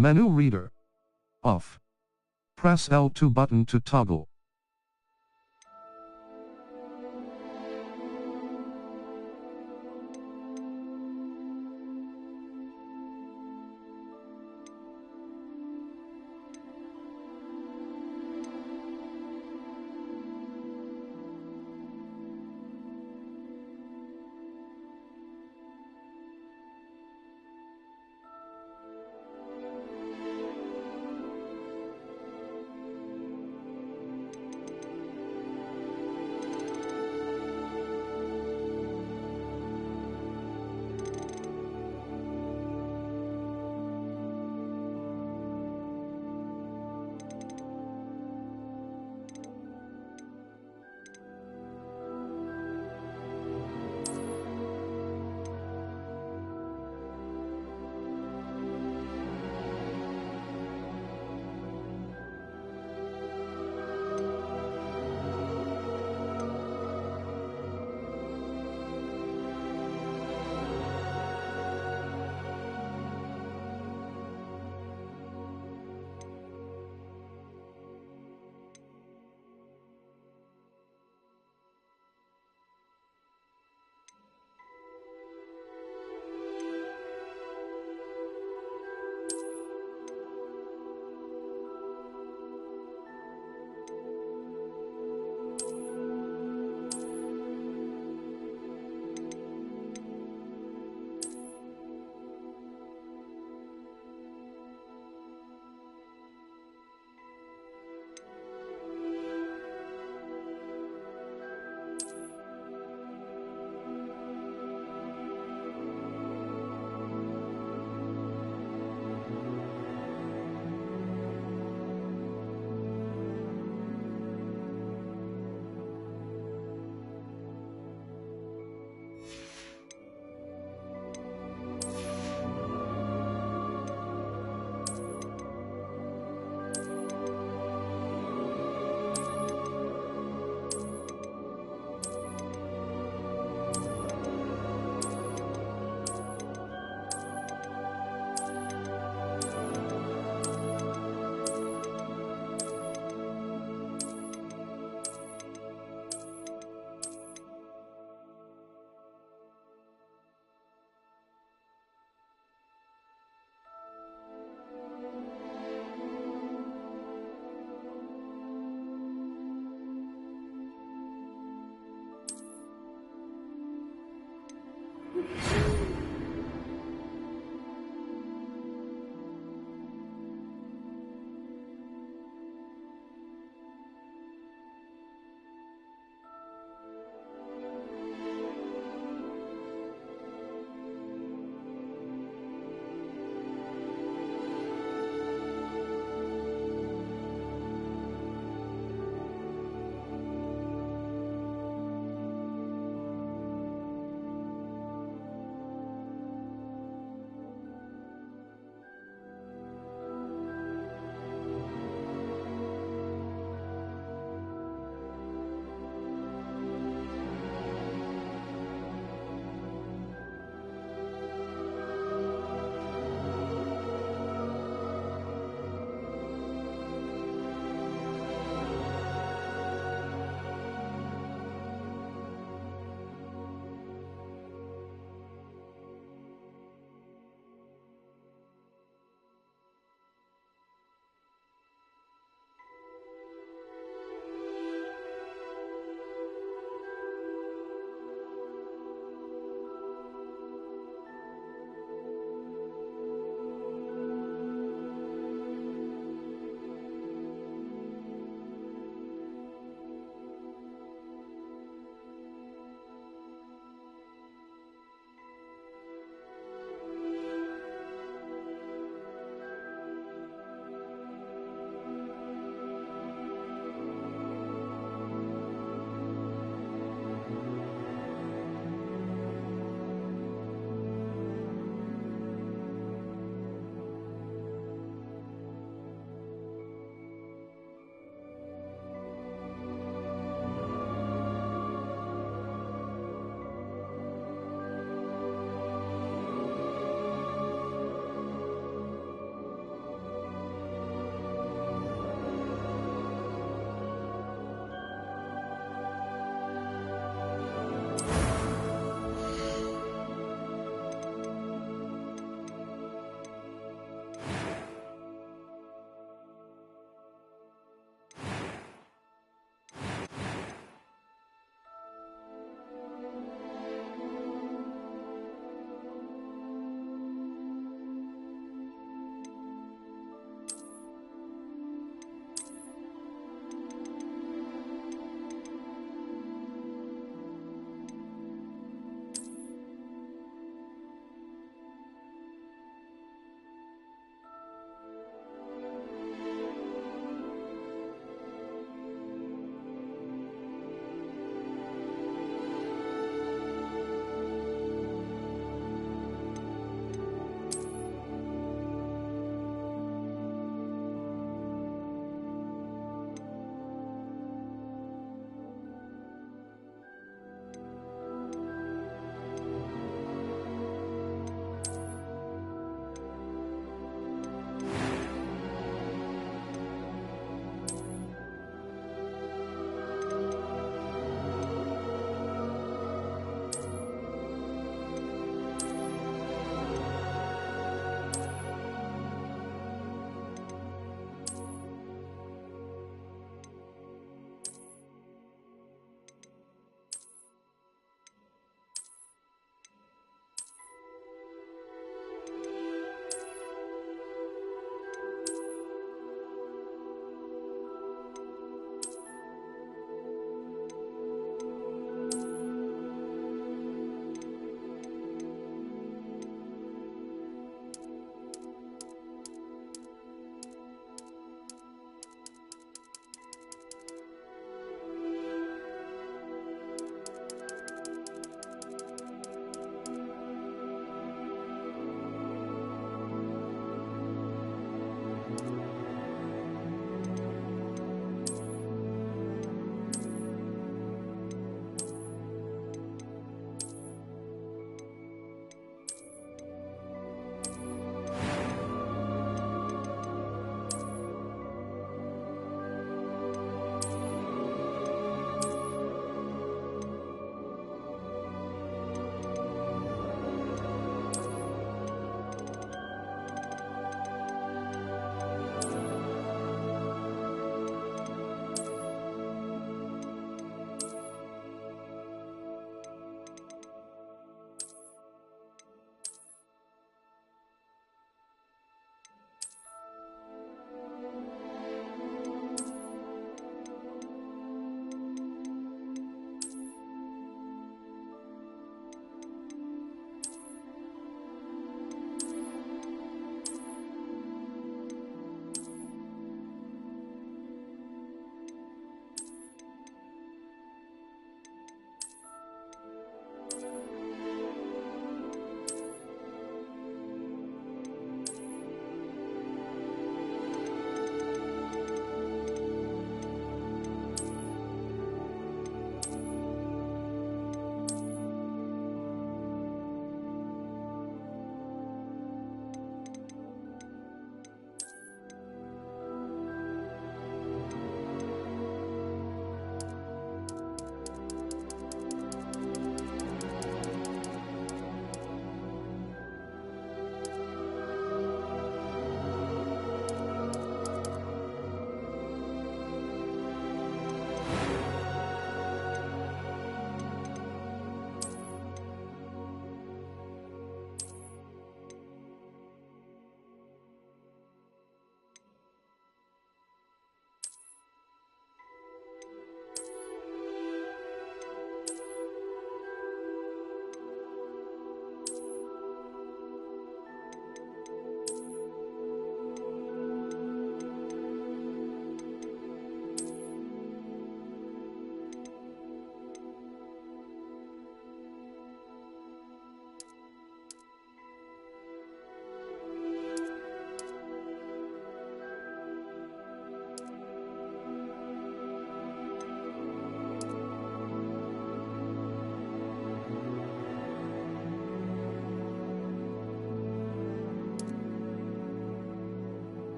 Menu reader. Off. Press L2 button to toggle.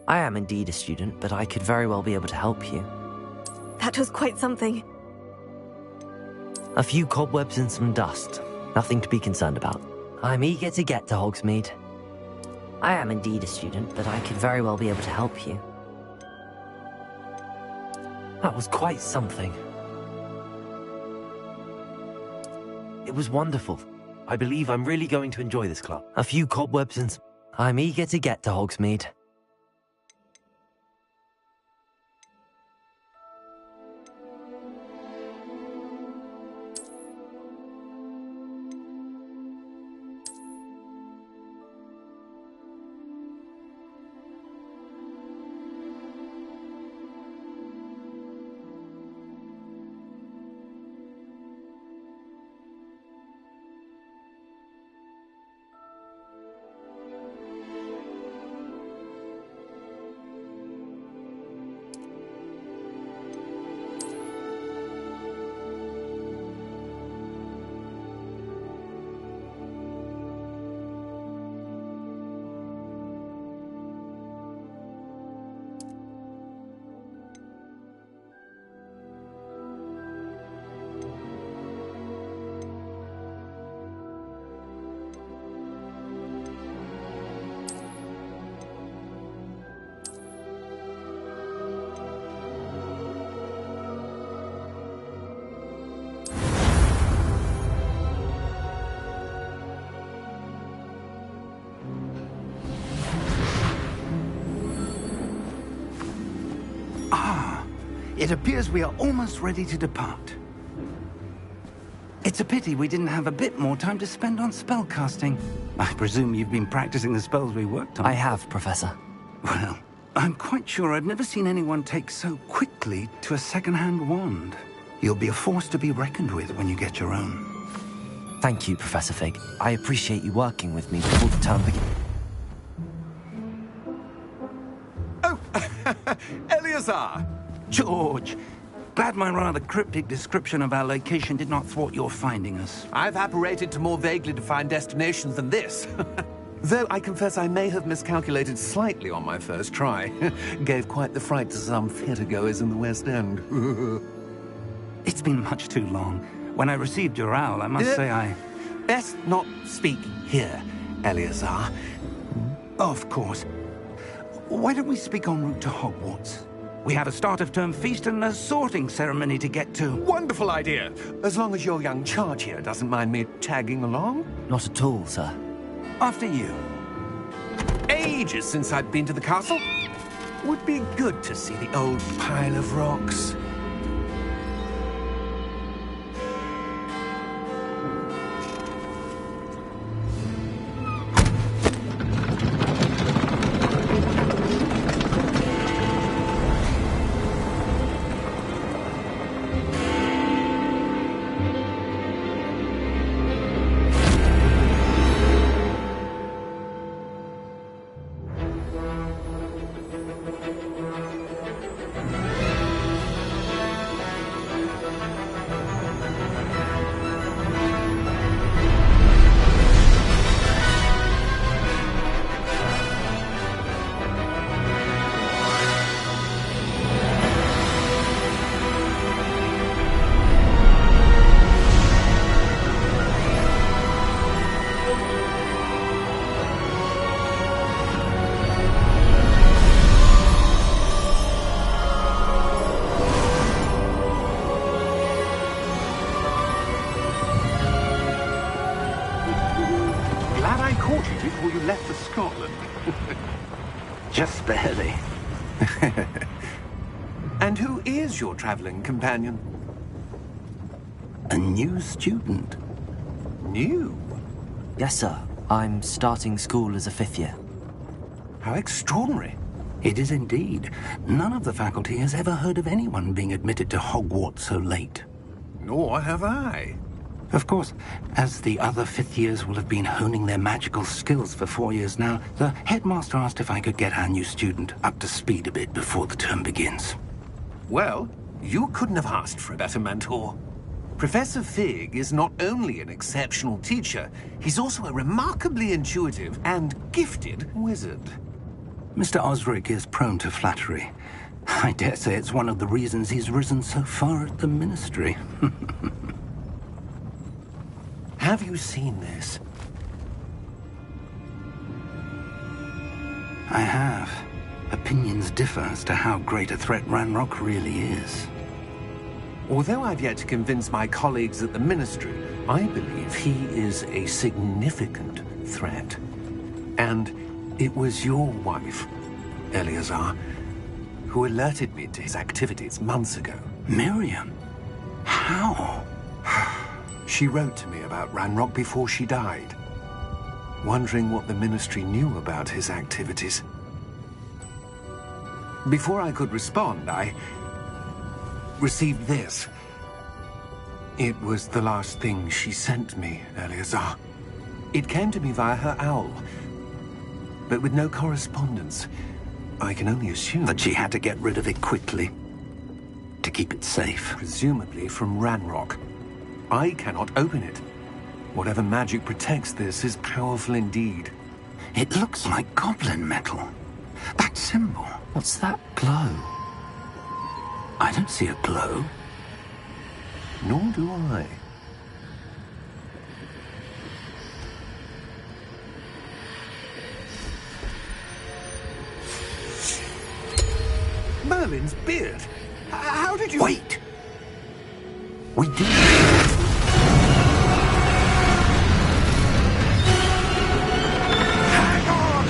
I am indeed a student, but I could very well be able to help you. That was quite something. A few cobwebs and some dust. Nothing to be concerned about. I'm eager to get to Hogsmeade. I am indeed a student, but I could very well be able to help you. That was quite something. It was wonderful. I believe I'm really going to enjoy this club. A few cobwebs and I'm eager to get to Hogsmeade. It appears we are almost ready to depart. It's a pity we didn't have a bit more time to spend on spellcasting. I presume you've been practicing the spells we worked on. I have, Professor. Well, I'm quite sure I've never seen anyone take so quickly to a second-hand wand. You'll be a force to be reckoned with when you get your own. Thank you, Professor Fig. I appreciate you working with me before the term begins. Oh, Eleazar! George, glad my rather cryptic description of our location did not thwart your finding us. I've apparated to more vaguely defined destinations than this. Though I confess I may have miscalculated slightly on my first try. Gave quite the fright to some theatre-goers in the West End. It's been much too long. When I received your owl, I must say I... Best not speak here, Eleazar. Of course. Why don't we speak en route to Hogwarts? We have a start-of-term feast and a sorting ceremony to get to. Wonderful idea! As long as your young charge here doesn't mind me tagging along. Not at all, sir. After you. Ages since I'd been to the castle. Would be good to see the old pile of rocks. Before you left for Scotland. Just barely. And who is your traveling companion? A new student. New? Yes, sir. I'm starting school as a 5th year. How extraordinary. It is indeed. None of the faculty has ever heard of anyone being admitted to Hogwarts so late. Nor have I. Of course, as the other 5th years will have been honing their magical skills for 4 years now, the headmaster asked if I could get our new student up to speed a bit before the term begins. Well, you couldn't have asked for a better mentor. Professor Fig is not only an exceptional teacher, he's also a remarkably intuitive and gifted wizard. Mr. Osric is prone to flattery. I dare say it's one of the reasons he's risen so far at the Ministry. Have you seen this? I have. Opinions differ as to how great a threat Ranrock really is. Although I've yet to convince my colleagues at the Ministry, I believe he is a significant threat. And it was your wife, Eleazar, who alerted me to his activities months ago. Miriam? How? She wrote to me about Ranrock before she died, wondering what the Ministry knew about his activities. Before I could respond, I received this. It was the last thing she sent me, Eleazar. It came to me via her owl, but with no correspondence. I can only assume That she had to get rid of it quickly, to keep it safe. presumably from Ranrock. I cannot open it. Whatever magic protects this is powerful indeed. It looks like goblin metal. That symbol. What's that glow? I don't see a glow. Nor do I. Merlin's beard. How did you... Wait! We did. Hang on!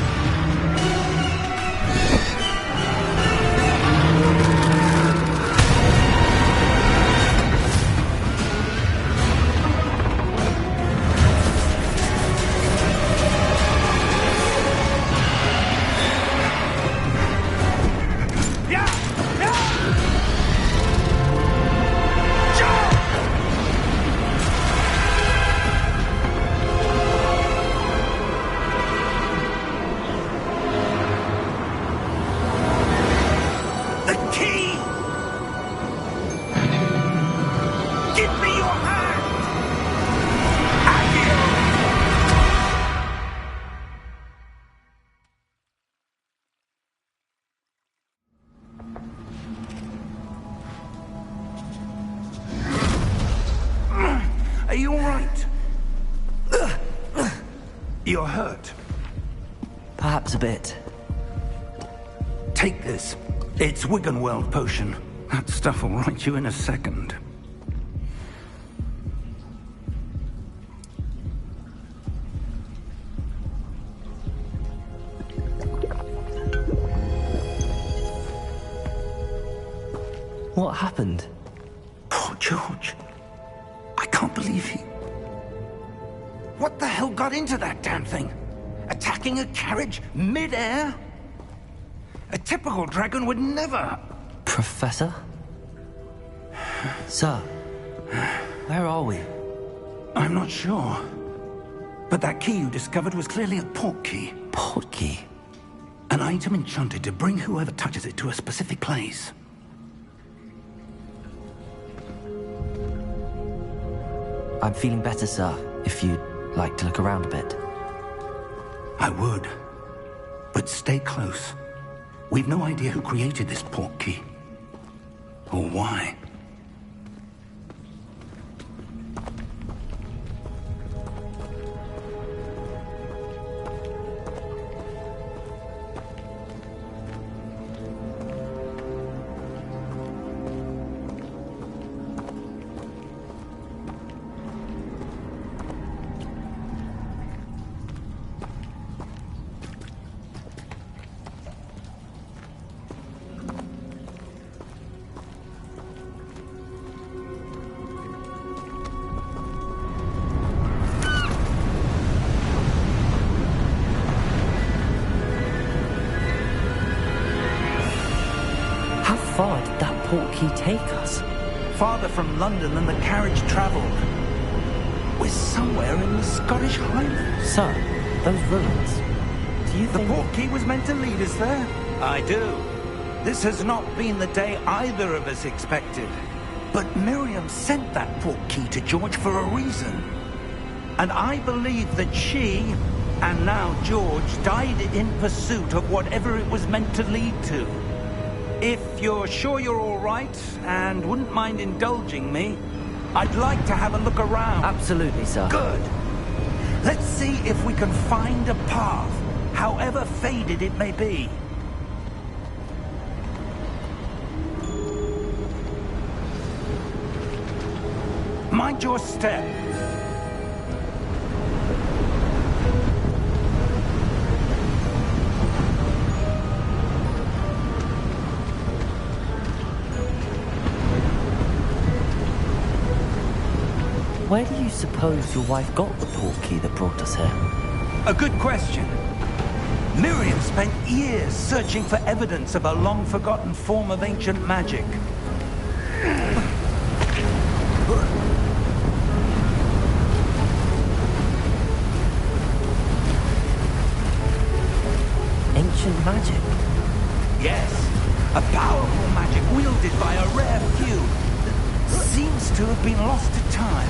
The key! Give me your hand! Are you all right? You're hurt. Perhaps a bit. Take this. It's Wiggenweld potion. That stuff will right you in a second. What happened? Poor George. I can't believe he... What the hell got into that damn thing? Attacking a carriage mid-air? A typical dragon would never... Professor? Sir, where are we? I'm not sure. But that key you discovered was clearly a port key. Port key? An item enchanted to bring whoever touches it to a specific place. I'm feeling better, sir, if you'd like to look around a bit. I would. But stay close. We've no idea who created this port key. Or why. How far did that port key take us? Farther from London than the carriage traveled. We're somewhere in the Scottish Highlands. Sir, those ruins. Do you The think... port key was meant to lead us there? I do. This has not been the day either of us expected. But Miriam sent that port key to George for a reason. And I believe that she And now George died in pursuit of whatever it was meant to lead to. If you're sure you're all right and wouldn't mind indulging me, I'd like to have a look around. Absolutely, sir. Good. Let's see if we can find a path, however faded it may be. Mind your step. Where do you suppose your wife got the portkey that brought us here? A good question. Miriam spent years searching for evidence of a long-forgotten form of ancient magic. Ancient magic? Yes, a powerful magic wielded by a rare few that seems to have been lost to time.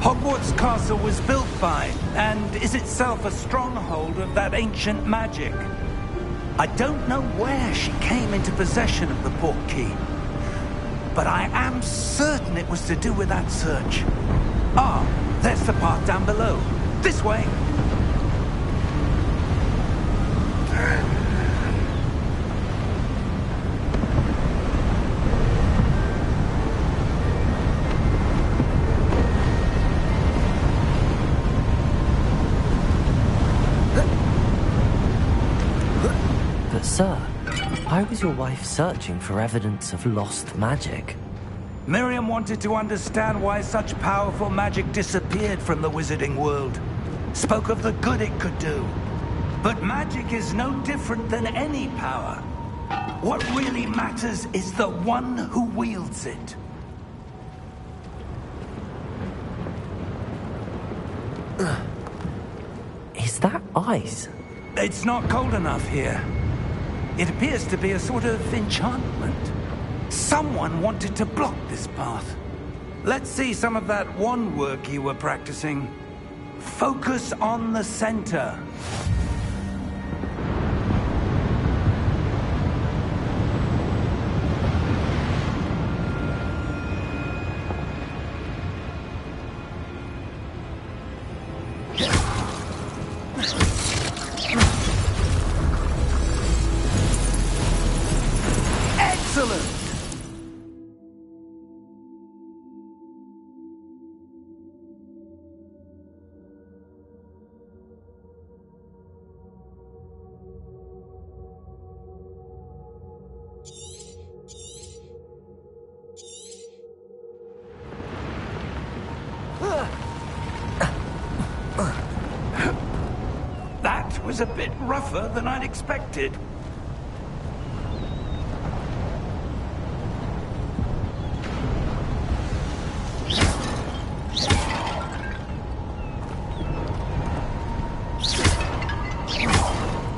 Hogwarts Castle was built by, and is itself a stronghold of that ancient magic. I don't know where she came into possession of the portkey, but I am certain it was to do with that search. Ah, there's the path down below. This way. But sir, why was your wife searching for evidence of lost magic? Miriam wanted to understand why such powerful magic disappeared from the wizarding world. Spoke of the good it could do. But magic is no different than any power. What really matters is the one who wields it. Is that ice? It's not cold enough here. It appears to be a sort of enchantment. Someone wanted to block this path. Let's see some of that wand work you were practicing. Focus on the center. Excellent! That was a bit rougher than I'd expected.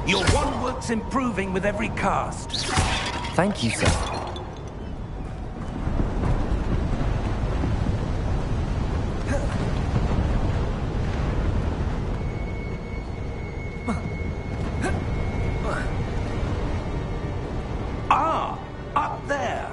Your wand work's improving with every cast. Thank you, sir. Ah, up there.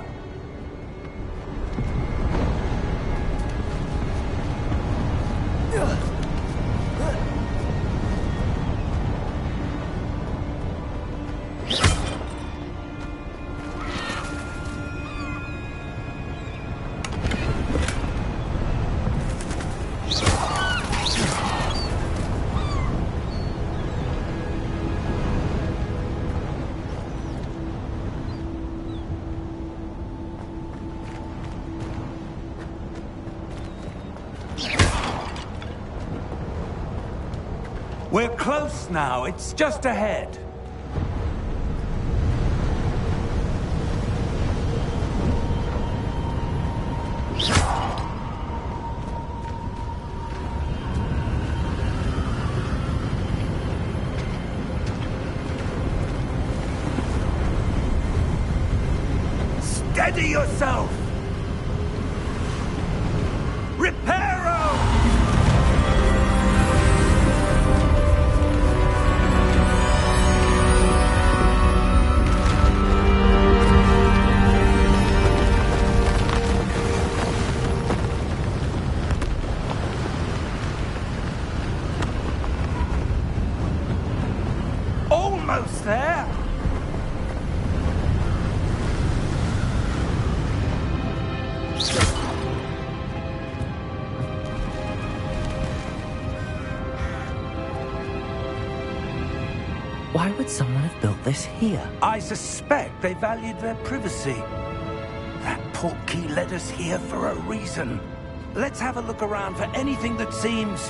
We're close now. It's just ahead. Steady yourself! Reparo! Almost there! Why would someone have built this here? I suspect they valued their privacy. That portkey led us here for a reason. Let's have a look around for anything that seems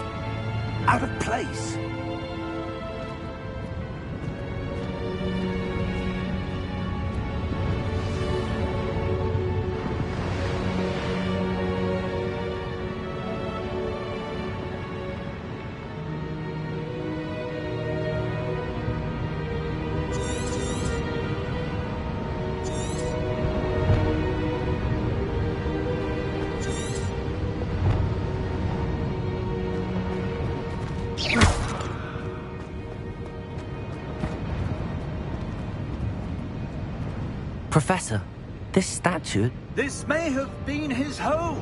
out of place. Professor, this statue... This may have been his home.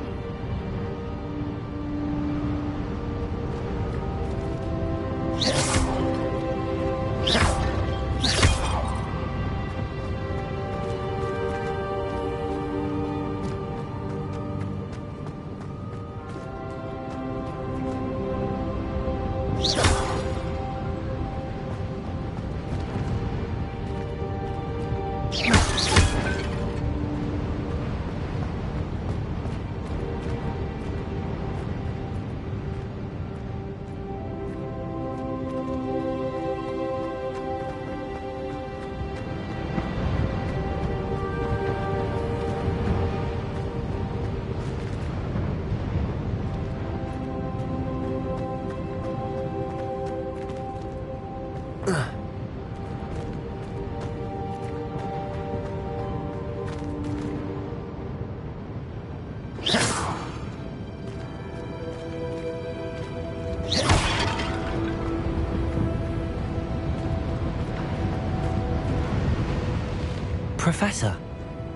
Professor,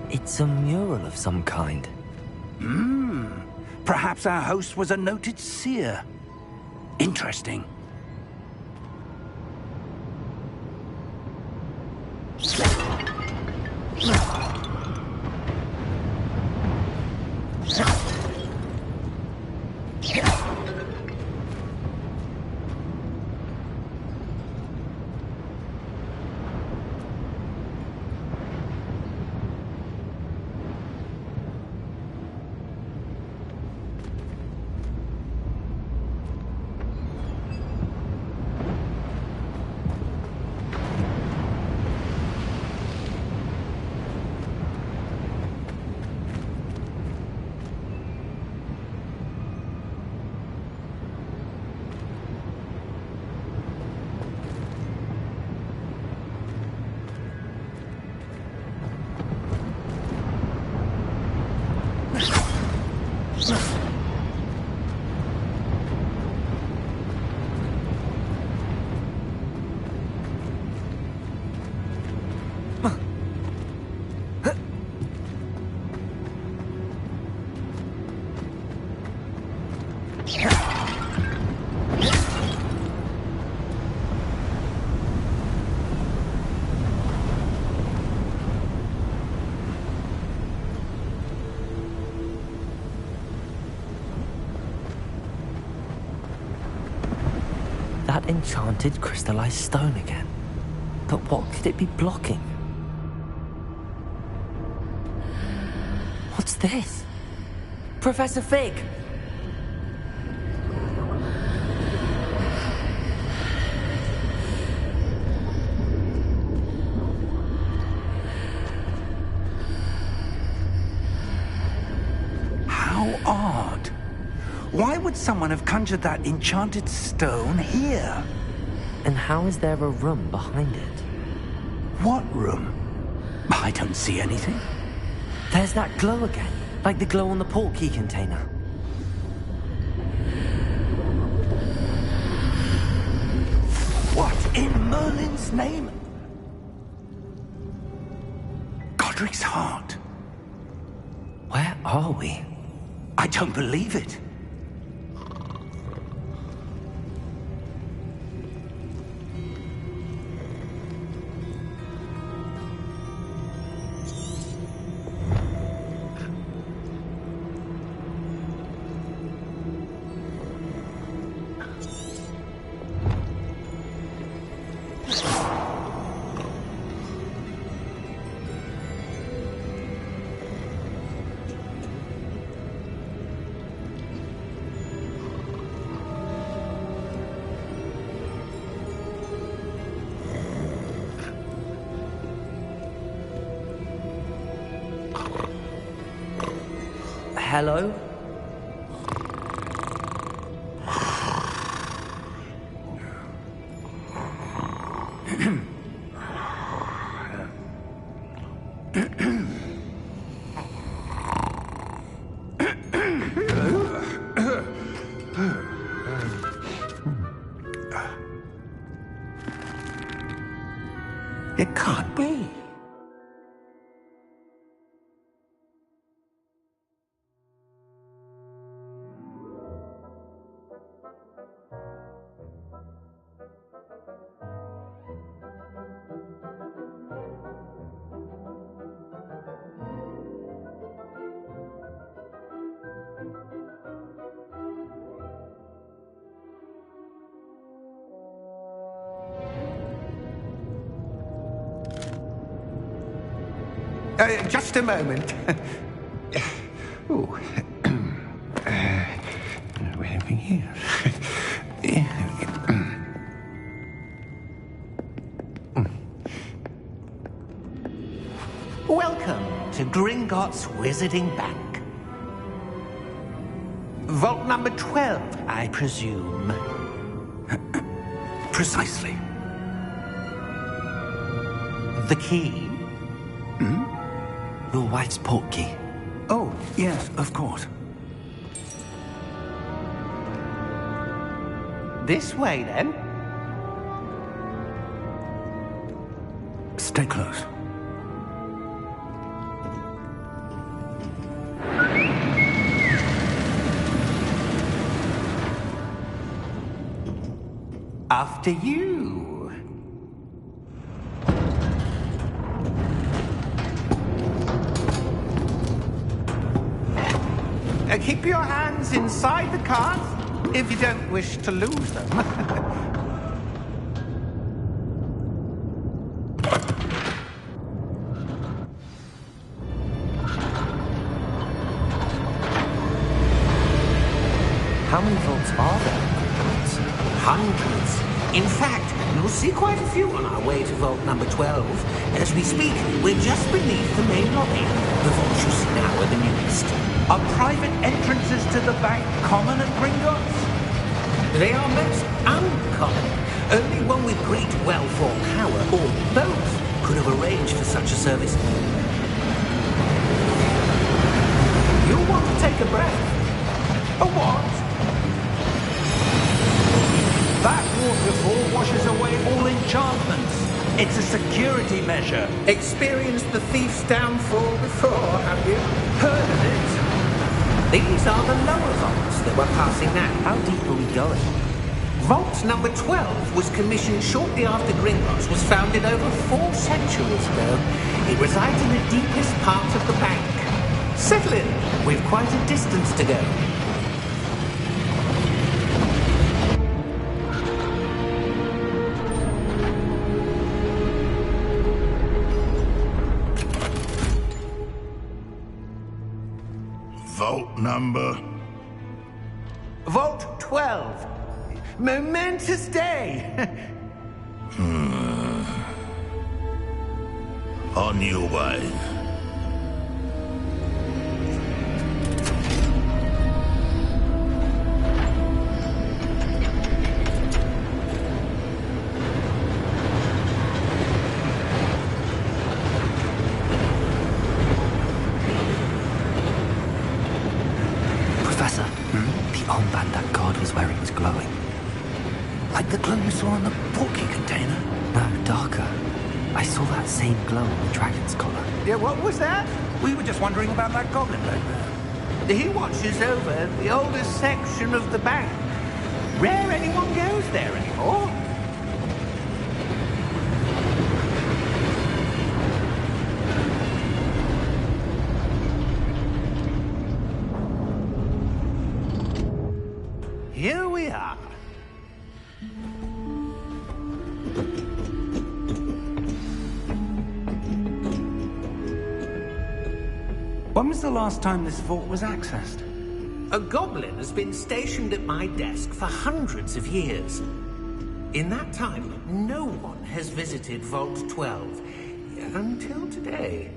it's a mural of some kind. Perhaps our host was a noted seer. Interesting. That enchanted crystallized stone again. But what could it be blocking? What's this? Professor Fig! How odd. Why would someone have conjured that enchanted stone here? And how is there a room behind it? What room? I don't see anything. There's that glow again, like the glow on the portkey container. What in Merlin's name? Godric's heart. Where are we? I don't believe it. Hello? It can't be. Just a moment. Oh. Where are we here? Welcome to Gringotts Wizarding Bank. Vault number 12, I presume. Precisely. The key? Hmm? Your wife's portkey. Oh, yes, of course. This way, then. Stay close. After you. Keep your hands inside the cart if you don't wish to lose them. How many vaults are there? Hundreds. In fact, you'll see quite a few on our way to vault number 12. As we speak, we're just beneath the main lobby. The vaults you see now are the newest. Are private entrances to the bank common at Gringotts? They are most uncommon. Only one with great wealth or power, or both, could have arranged for such a service. You'll want to take a breath. A what? That waterfall washes away all enchantments. It's a security measure. Experienced the thief's downfall before, have you? Heard of it? These are the lower vaults that we're passing now. How deep are we going? Vault number 12 was commissioned shortly after Gringotts was founded over 4 centuries ago. It resides in the deepest part of the bank. Settle in. We've quite a distance to go. Vault number? Vault 12. Momentous day. On your way. where it was glowing. Like the glow you saw on the porky container? No, darker. I saw that same glow on the dragon's collar. Yeah, what was that? We were just wondering about that goblin back there. He watches over the oldest section of the bank. Rare anyone goes there anymore. Here we are. When was the last time this vault was accessed? A goblin has been stationed at my desk for hundreds of years. In that time, no one has visited Vault 12 until today.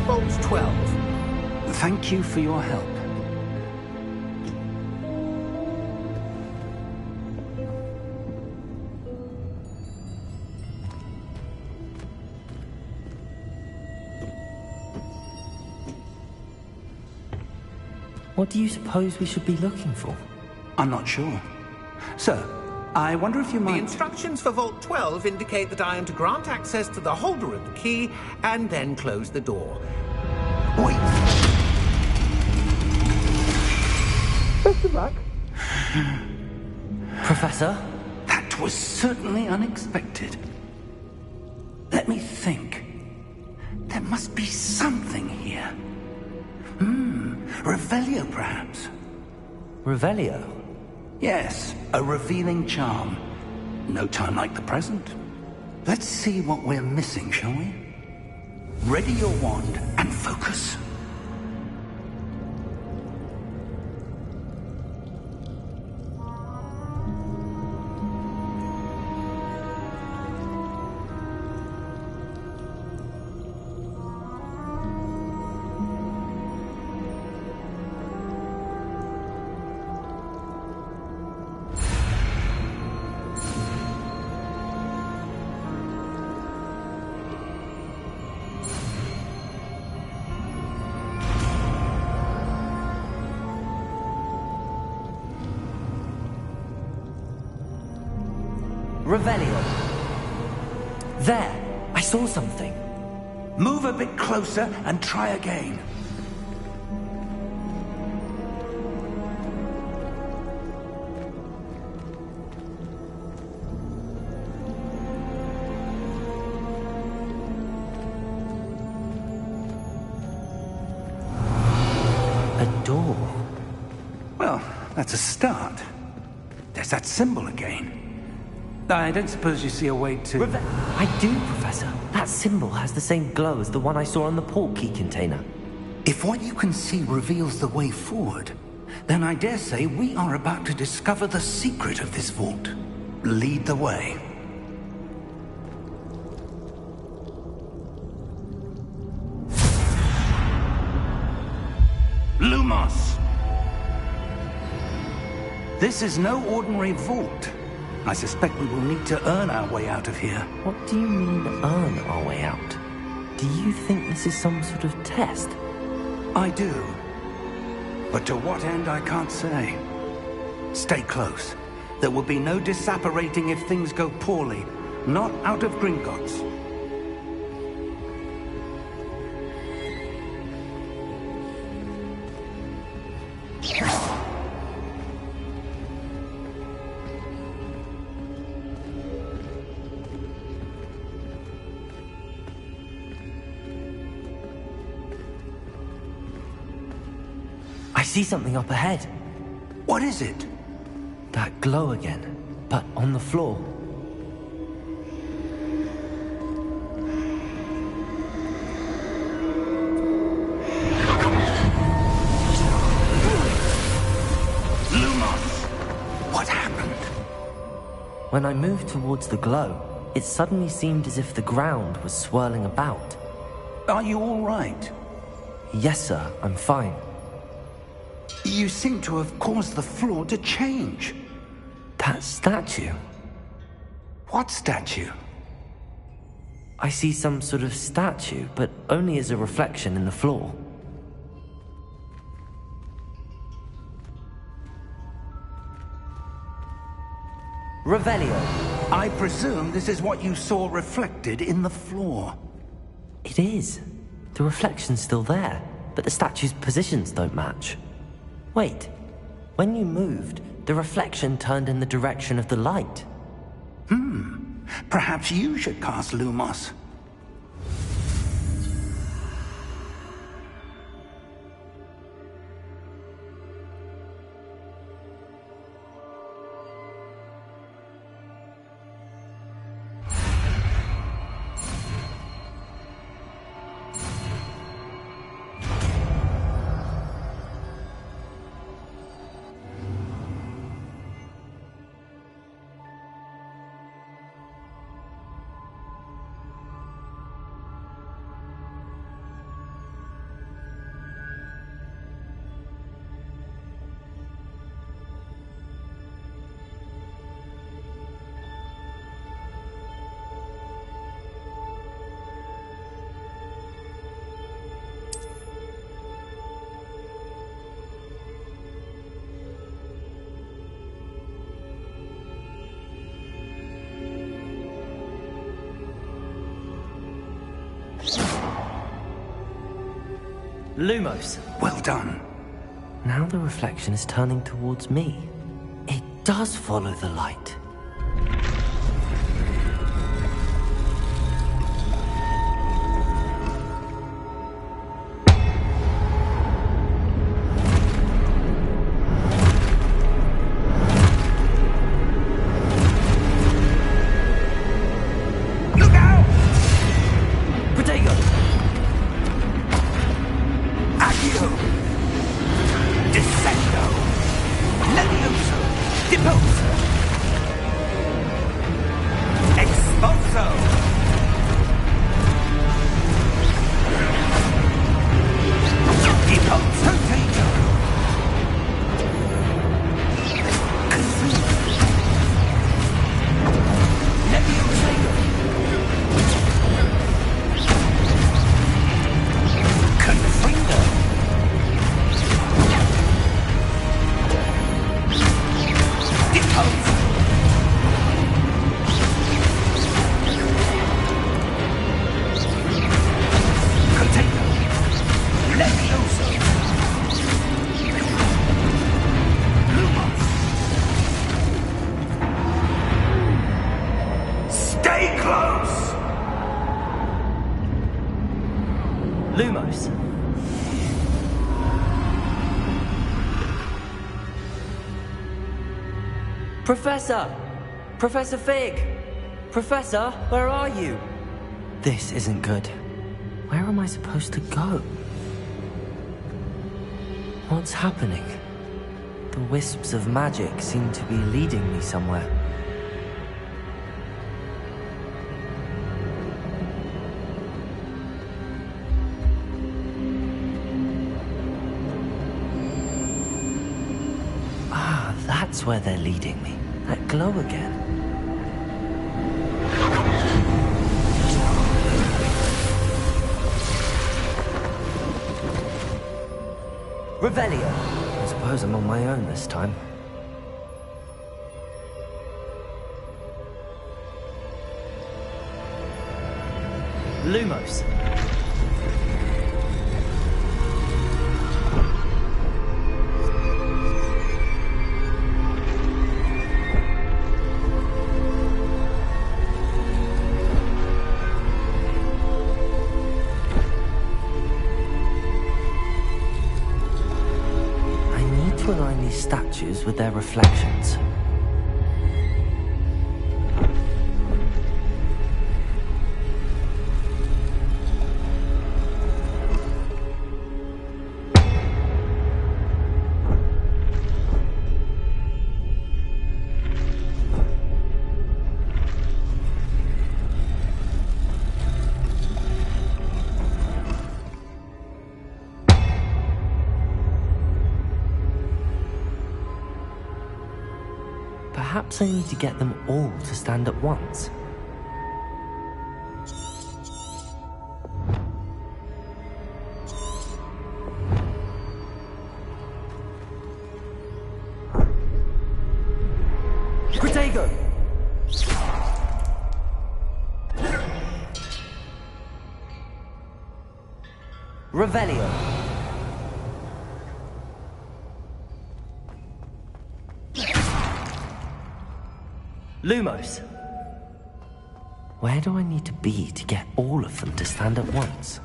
Vault 12. Thank you for your help. What do you suppose we should be looking for? I'm not sure. Sir, I wonder if you The might... instructions for Vault 12 indicate that I am to grant access to the holder of the key and then close the door. Wait! Best of luck. Professor? That was certainly unexpected. Let me think. There must be something here. Revelio, perhaps? Revelio? Yes, a revealing charm. No time like the present. Let's see what we're missing, shall we? Ready your wand and focus. Revelio. There! I saw something. Move a bit closer and try again. A door. Well, that's a start. There's that symbol again. I don't suppose you see a way to... I do, Professor. That symbol has the same glow as the one I saw on the port key container. If what you can see reveals the way forward, then I dare say we are about to discover the secret of this vault. Lead the way. Lumos! This is no ordinary vault. I suspect we will need to earn our way out of here. What do you mean, earn our way out? Do you think this is some sort of test? I do. But to what end, I can't say. Stay close. There will be no disapparating if things go poorly. Not out of Gringotts. I see something up ahead. What is it? That glow again, but on the floor. Lumos! What happened? When I moved towards the glow, it suddenly seemed as if the ground was swirling about. Are you all right? Yes, sir, I'm fine. You seem to have caused the floor to change. That statue? What statue? I see some sort of statue, but only as a reflection in the floor. Revelio. I presume this is what you saw reflected in the floor. It is. The reflection's still there, but the statue's positions don't match. Wait. When you moved, the reflection turned in the direction of the light. Perhaps you should cast Lumos. Lumos. Well done. Now the reflection is turning towards me. It does follow the light. Look out! Protego! Accio! Descendo! Levioso! Deposo! Expulso! Deposo Tato! Levioso! Confringo! Depose! Container! Levioso! Lumos! Stay close! Lumos. Professor! Professor Fig! Professor, where are you? This isn't good. Where am I supposed to go? What's happening? The wisps of magic seem to be leading me somewhere. Ah, that's where they're leading me. That glow again. Revelio. I suppose I'm on my own this time. Lumos. To align these statues with their reflections. Perhaps I need to get them all to stand at once. Protego! Revelio. Lumos. Where do I need to be to get all of them to stand at once?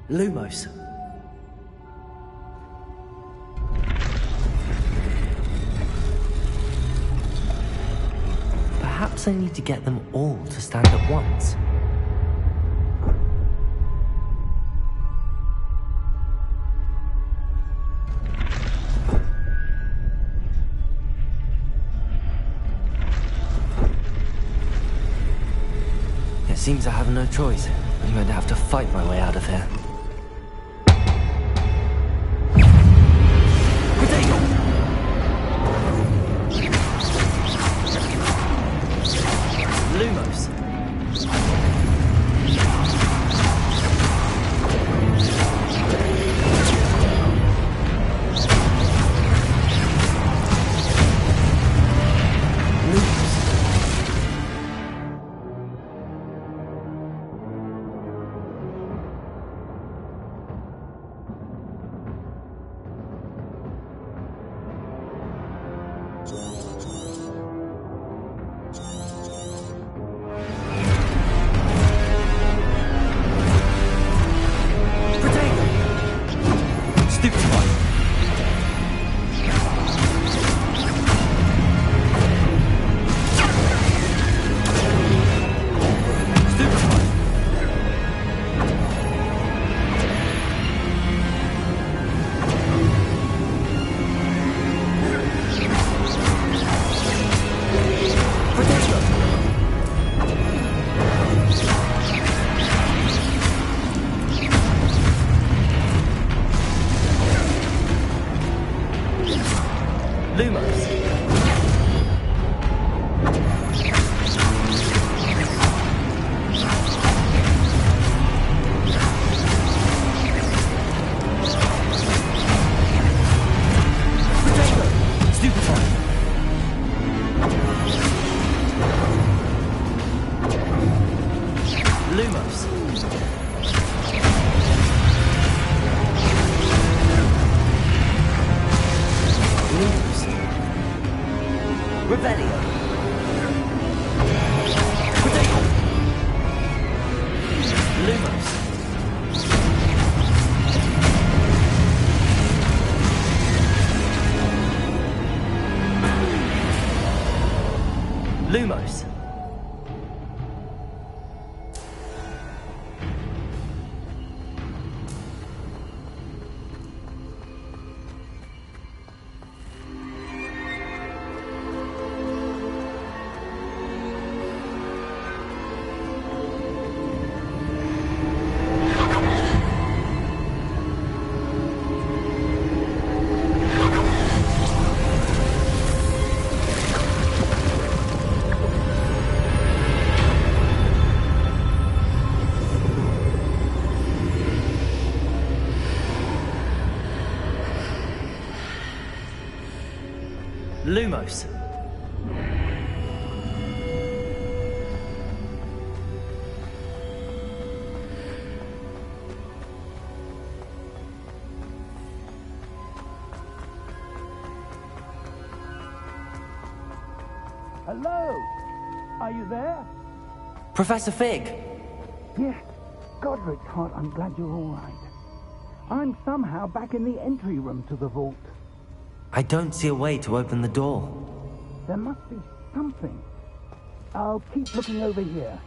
Lumos. Perhaps I need to get them all to stand at once. It seems I have no choice. I'm going to have to fight my way out of here. Lumos. Lumos. Lumos. Hello? Are you there? Professor Fig! Yes. Godric's heart, I'm glad you're all right. I'm somehow back in the entry room to the vault. I don't see a way to open the door. There must be something. I'll keep looking over here.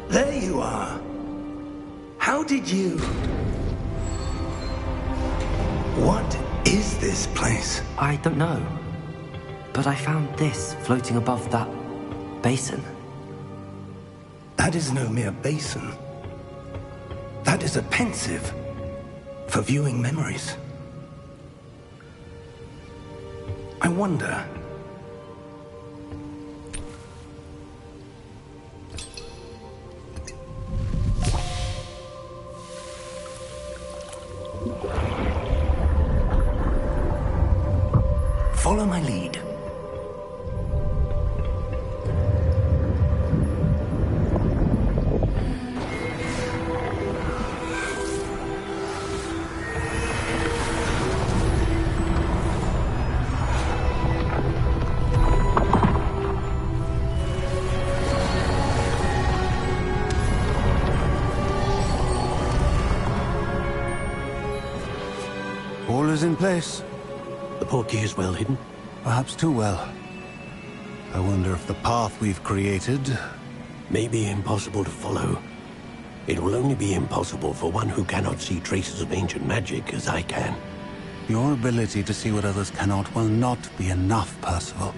There you are. How did you... What is this place? I don't know. But I found this floating above that basin. That is no mere basin. That is a pensive for viewing memories. I wonder... Follow my lead. All is in place. The portkey is well hidden? Perhaps too well. I wonder if the path we've created... may be impossible to follow. It will only be impossible for one who cannot see traces of ancient magic as I can. Your ability to see what others cannot will not be enough, Percival.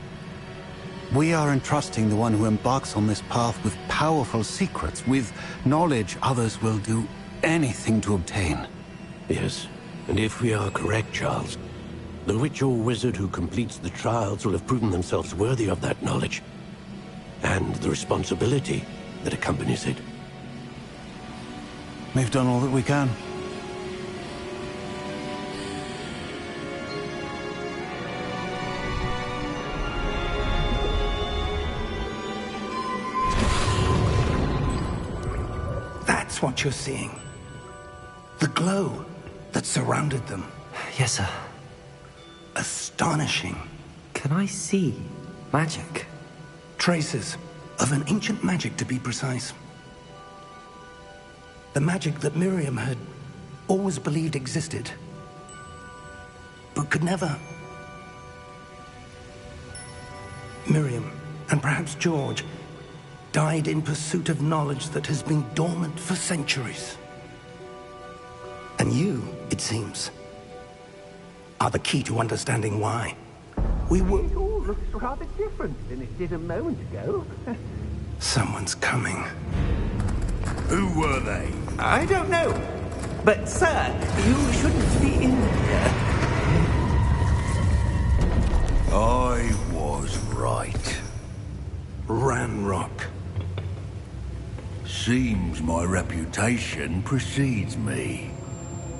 We are entrusting the one who embarks on this path with powerful secrets, with knowledge others will do anything to obtain. Yes, and if we are correct, Charles, the witch or wizard who completes the trials will have proven themselves worthy of that knowledge, and the responsibility that accompanies it. We've done all that we can. That's what you're seeing. The glow that surrounded them. Yes, sir. Astonishing. Can I see magic? Traces of an ancient magic, to be precise. The magic that Miriam had always believed existed, but could never. Miriam, and perhaps George, died in pursuit of knowledge that has been dormant for centuries. And you, it seems, are the key to understanding why. We will... It all looks rather different than it did a moment ago. Someone's coming. Who were they? I don't know. But, sir, you shouldn't be in here. I was right. Ranrock. Seems my reputation precedes me.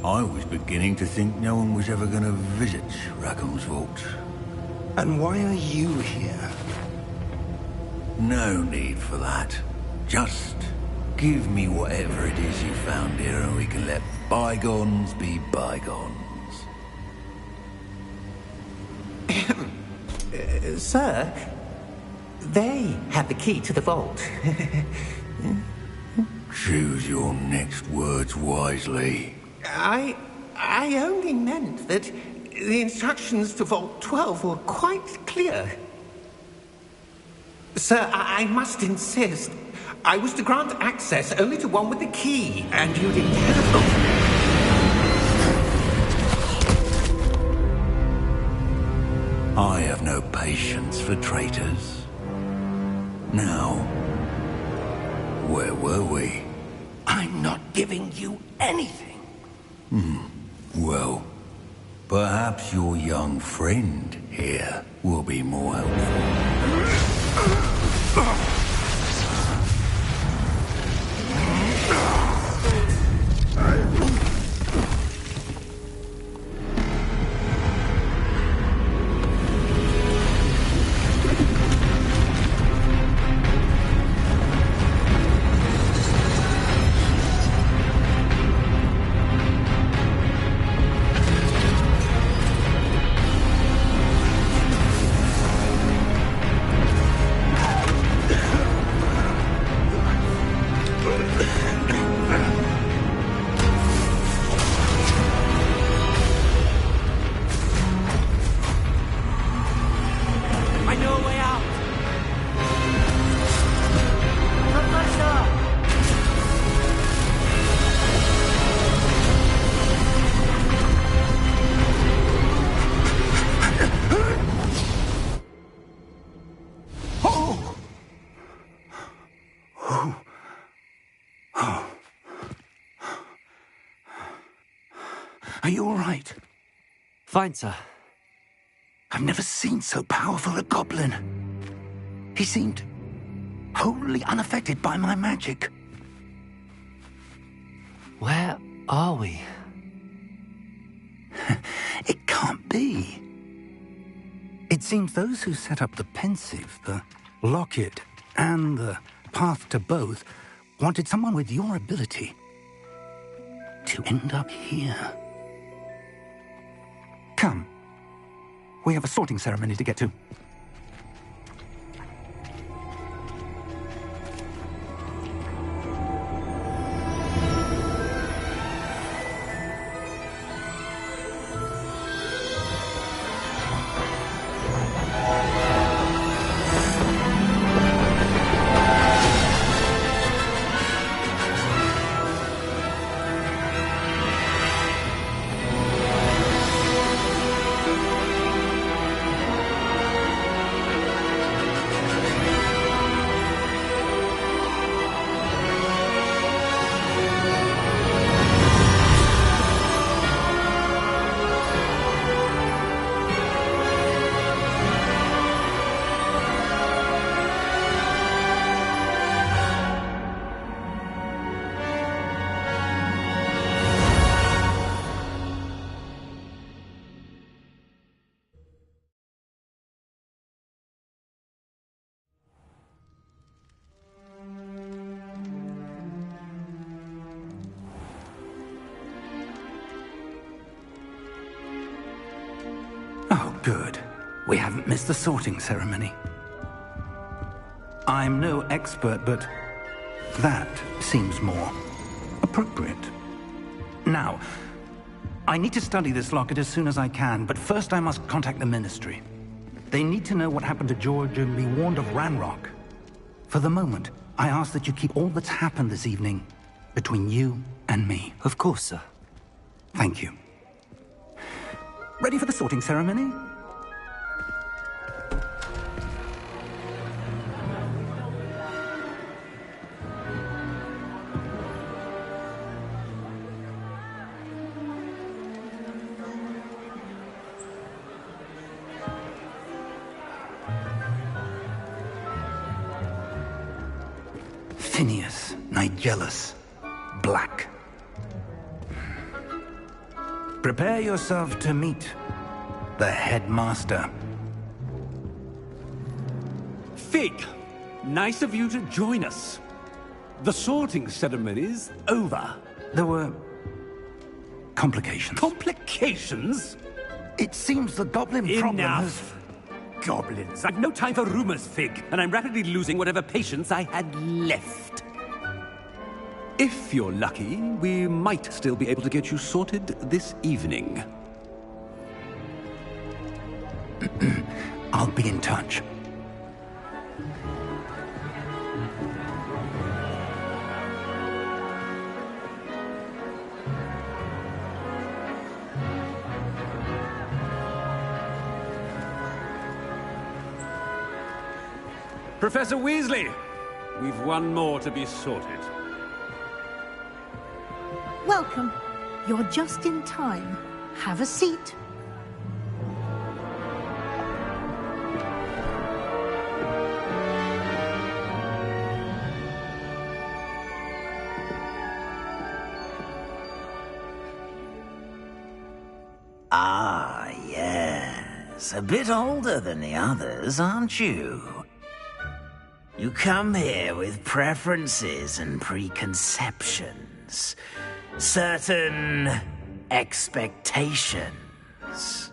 I was beginning to think no one was ever going to visit Rackham's vault. And why are you here? No need for that. Just give me whatever it is you found here and we can let bygones be bygones. Sir, they have the key to the vault. Choose your next words wisely. I only meant that the instructions to Vault 12 were quite clear. Sir, I must insist. I was to grant access only to one with the key, and you didn't have them. I have no patience for traitors. Now, where were we? I'm not giving you anything. Well, perhaps your young friend here will be more helpful. Are you all right? Fine, sir. I've never seen so powerful a goblin. He seemed wholly unaffected by my magic. Where are we? It can't be. It seems those who set up the pensive, the locket, and the path to both wanted someone with your ability to end up here. Come. We have a sorting ceremony to get to. Oh, good. We haven't missed the sorting ceremony. I'm no expert, but that seems more appropriate. Now, I need to study this locket as soon as I can, but first I must contact the Ministry. They need to know what happened to George and be warned of Ranrock. For the moment, I ask that you keep all that's happened this evening between you and me. Of course, sir. Thank you. Ready for the sorting ceremony? Phineas, Nigellus, Black. Prepare yourself to meet the headmaster. Fig, nice of you to join us. The sorting ceremony's over. There were complications. Complications? It seems the goblin problem has... Enough! Goblins. I've no time for rumors, Fig, and I'm rapidly losing whatever patience I had left. If you're lucky, we might still be able to get you sorted this evening. I'll be in touch. Professor Weasley, we've one more to be sorted. Welcome. You're just in time. Have a seat. Ah, yes. A bit older than the others, aren't you? You come here with preferences and preconceptions. Certain expectations.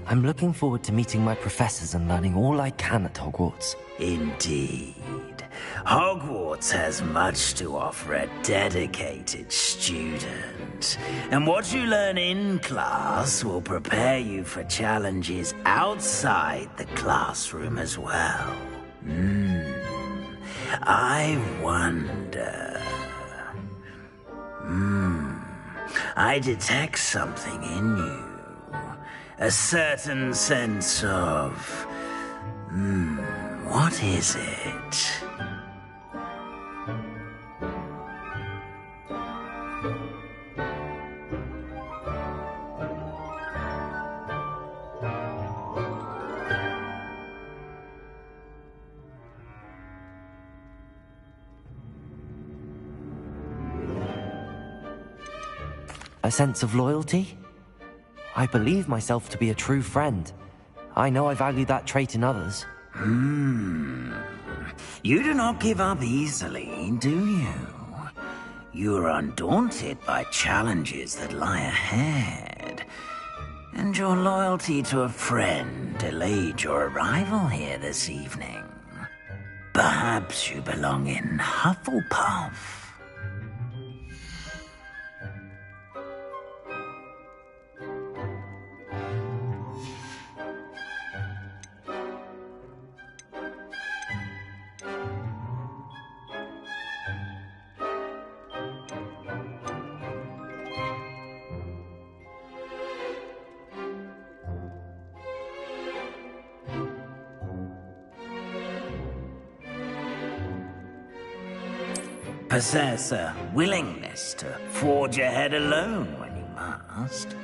I'm looking forward to meeting my professors and learning all I can at Hogwarts. Indeed. Hogwarts has much to offer a dedicated student. And what you learn in class will prepare you for challenges outside the classroom as well. I wonder... I detect something in you. A certain sense of... what is it? A sense of loyalty? I believe myself to be a true friend. I know I value that trait in others. You do not give up easily, do you? You are undaunted by challenges that lie ahead. And your loyalty to a friend delayed your arrival here this evening. Perhaps you belong in Hufflepuff. Possess a willingness to forge ahead alone when you must.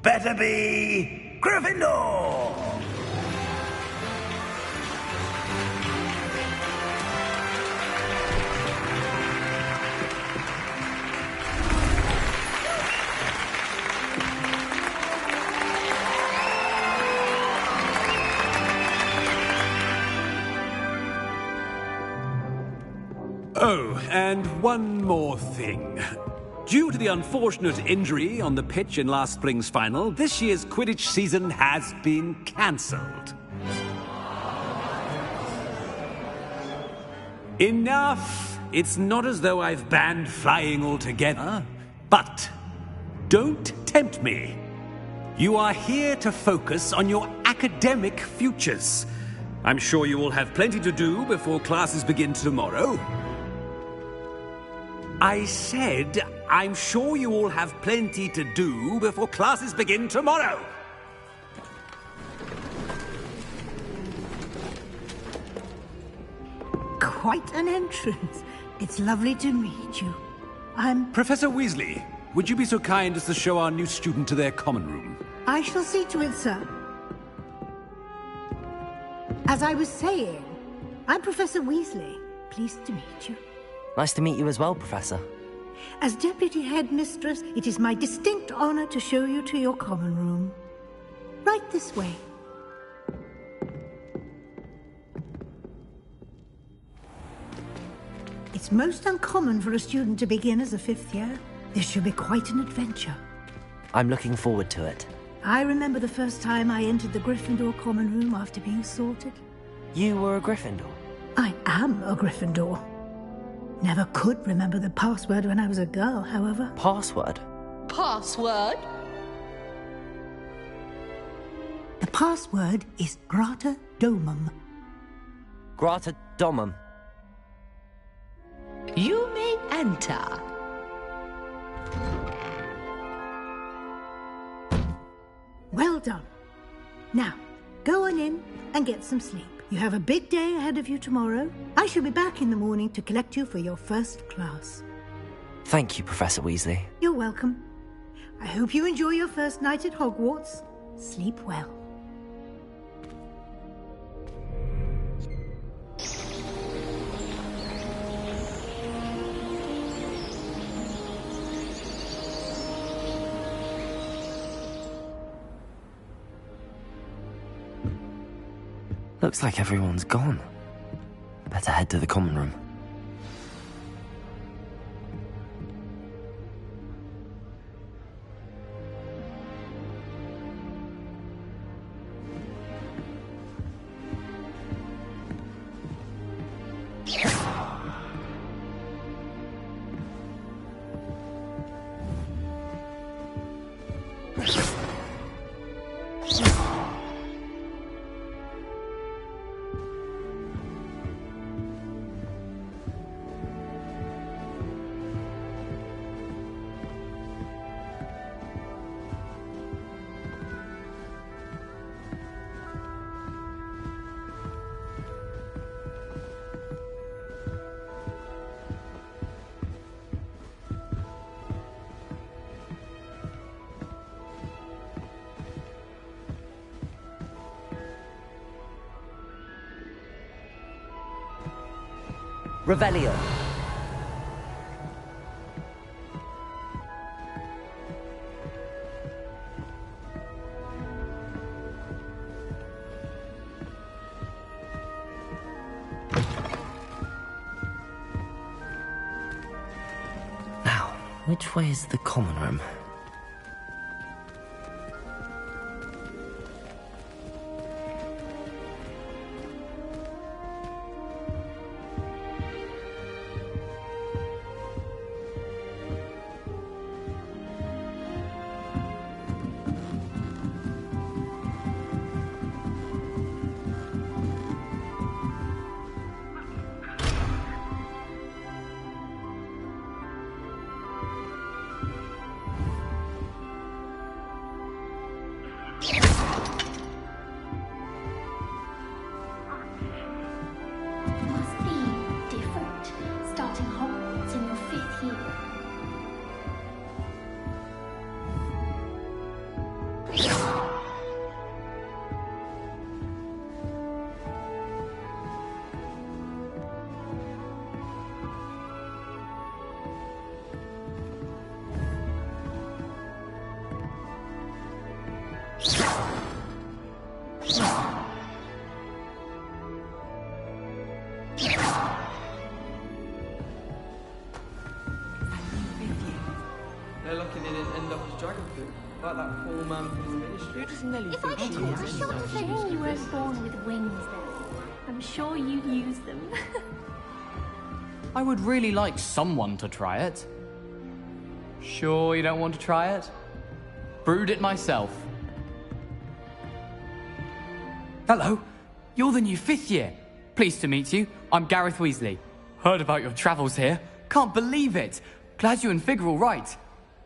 Better be Gryffindor! Oh, and one more thing. Due to the unfortunate injury on the pitch in last spring's final, this year's Quidditch season has been cancelled. Enough! It's not as though I've banned flying altogether, but don't tempt me. You are here to focus on your academic futures. I'm sure you will have plenty to do before classes begin tomorrow. I said, I'm sure you all have plenty to do before classes begin tomorrow. Quite an entrance. It's lovely to meet you. I'm... Professor Weasley, would you be so kind as to show our new student to their common room? I shall see to it, sir. As I was saying, I'm Professor Weasley. Pleased to meet you. Nice to meet you as well, Professor. As Deputy Headmistress, it is my distinct honor to show you to your common room. Right this way. It's most uncommon for a student to begin as a fifth year. This should be quite an adventure. I'm looking forward to it. I remember the first time I entered the Gryffindor common room after being sorted. You were a Gryffindor? I am a Gryffindor. Never could remember the password when I was a girl, however. Password? Password? The password is Grata Domum. Grata Domum. You may enter. Well done. Now, go on in and get some sleep. You have a big day ahead of you tomorrow. I shall be back in the morning to collect you for your first class. Thank you, Professor Weasley. You're welcome. I hope you enjoy your first night at Hogwarts. Sleep well. Looks like everyone's gone. Better head to the common room. Revelio. Now, which way is the common room? Must be different, starting Hogwarts in your 5th year. They're lucky they didn't end up as dragon food, like that poor man from the ministry. If I told you weren't born with wings, then I'm sure you'd use them. I would really like someone to try it. Sure you don't want to try it? Brewed it myself. Hello, you're the new 5th year. Pleased to meet you. I'm Gareth Weasley. Heard about your travels here. Can't believe it. Glad you and Fig are all right.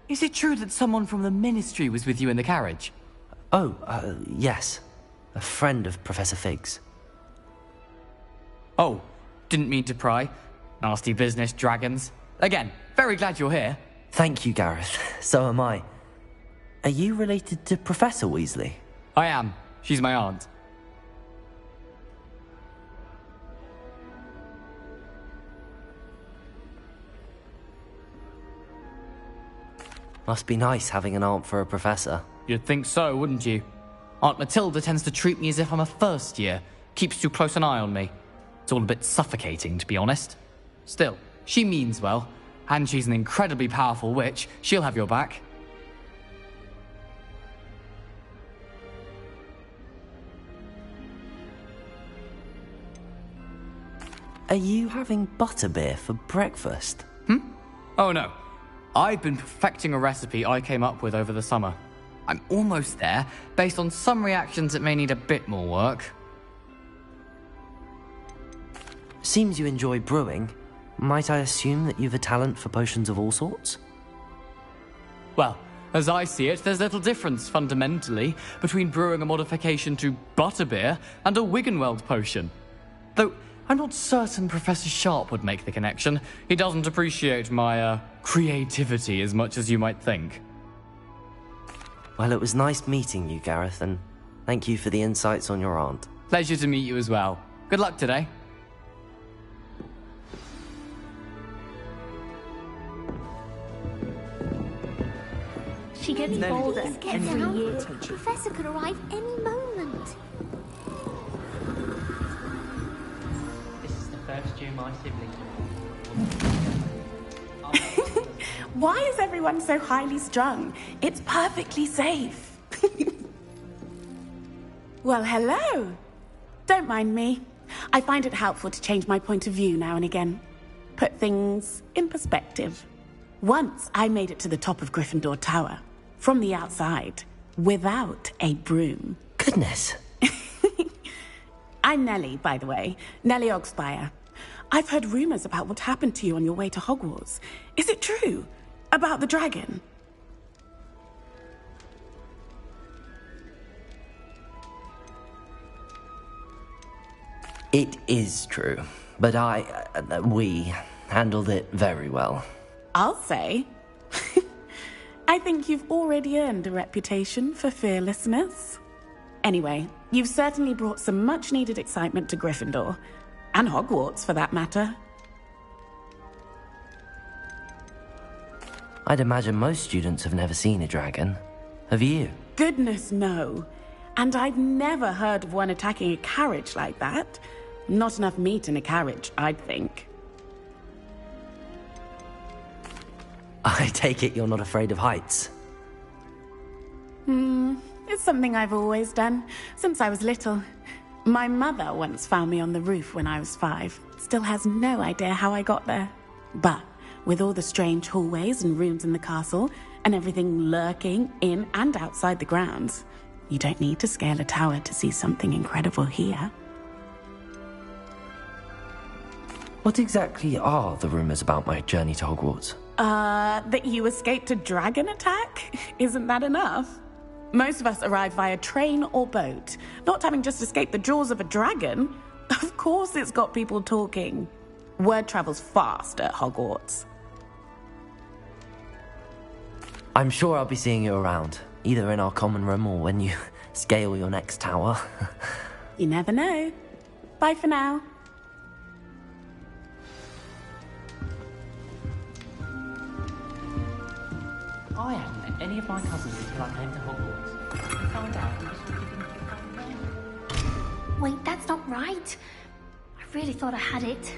Is it true that someone from the Ministry was with you in the carriage? Oh, yes. A friend of Professor Fig's. Oh, didn't mean to pry. Nasty business, dragons. Again, very glad you're here. Thank you, Gareth. So am I. Are you related to Professor Weasley? I am. She's my aunt. Must be nice having an aunt for a professor. You'd think so, wouldn't you? Aunt Matilda tends to treat me as if I'm a first year. Keeps too close an eye on me. It's all a bit suffocating, to be honest. Still, she means well. And she's an incredibly powerful witch. She'll have your back. Are you having butterbeer for breakfast? Oh no. I've been perfecting a recipe I came up with over the summer. I'm almost there, based on some reactions that may need a bit more work. Seems you enjoy brewing. Might I assume that you've a talent for potions of all sorts? Well, as I see it, there's little difference, fundamentally, between brewing a modification to butterbeer and a Wiggenweld potion. Though, I'm not certain Professor Sharp would make the connection. He doesn't appreciate my, creativity as much as you might think. Well, it was nice meeting you, Gareth, and thank you for the insights on your aunt. Pleasure to meet you as well. Good luck today. She gets bolder every year. Professor could arrive any moment. don't stew my siblings. Why is everyone so highly strung? It's perfectly safe. Well, hello. Don't mind me. I find it helpful to change my point of view now and again. Put things in perspective. Once I made it to the top of Gryffindor Tower, from the outside, without a broom. Goodness. I'm Nellie, by the way. Nellie Ogspire. I've heard rumors about what happened to you on your way to Hogwarts. Is it true? About the dragon? It is true, but we handled it very well. I'll say. I think you've already earned a reputation for fearlessness. Anyway, you've certainly brought some much-needed excitement to Gryffindor. And Hogwarts, for that matter. I'd imagine most students have never seen a dragon. Have you? Goodness, no. And I've never heard of one attacking a carriage like that. Not enough meat in a carriage, I'd think. I take it you're not afraid of heights? It's something I've always done, since I was little. My mother once found me on the roof when I was 5. Still has no idea how I got there. But with all the strange hallways and rooms in the castle, and everything lurking in and outside the grounds, you don't need to scale a tower to see something incredible here. What exactly are the rumors about my journey to Hogwarts? That you escaped a dragon attack? Isn't that enough? Most of us arrive via train or boat, not having just escaped the jaws of a dragon. Of course it's got people talking. Word travels fast at Hogwarts. I'm sure I'll be seeing you around, either in our common room or when you scale your next tower. You never know. Bye for now. I hadn't met any of my cousins until I came to Hogwarts. I found out I just didn't get Wait, that's not right. I really thought I had it.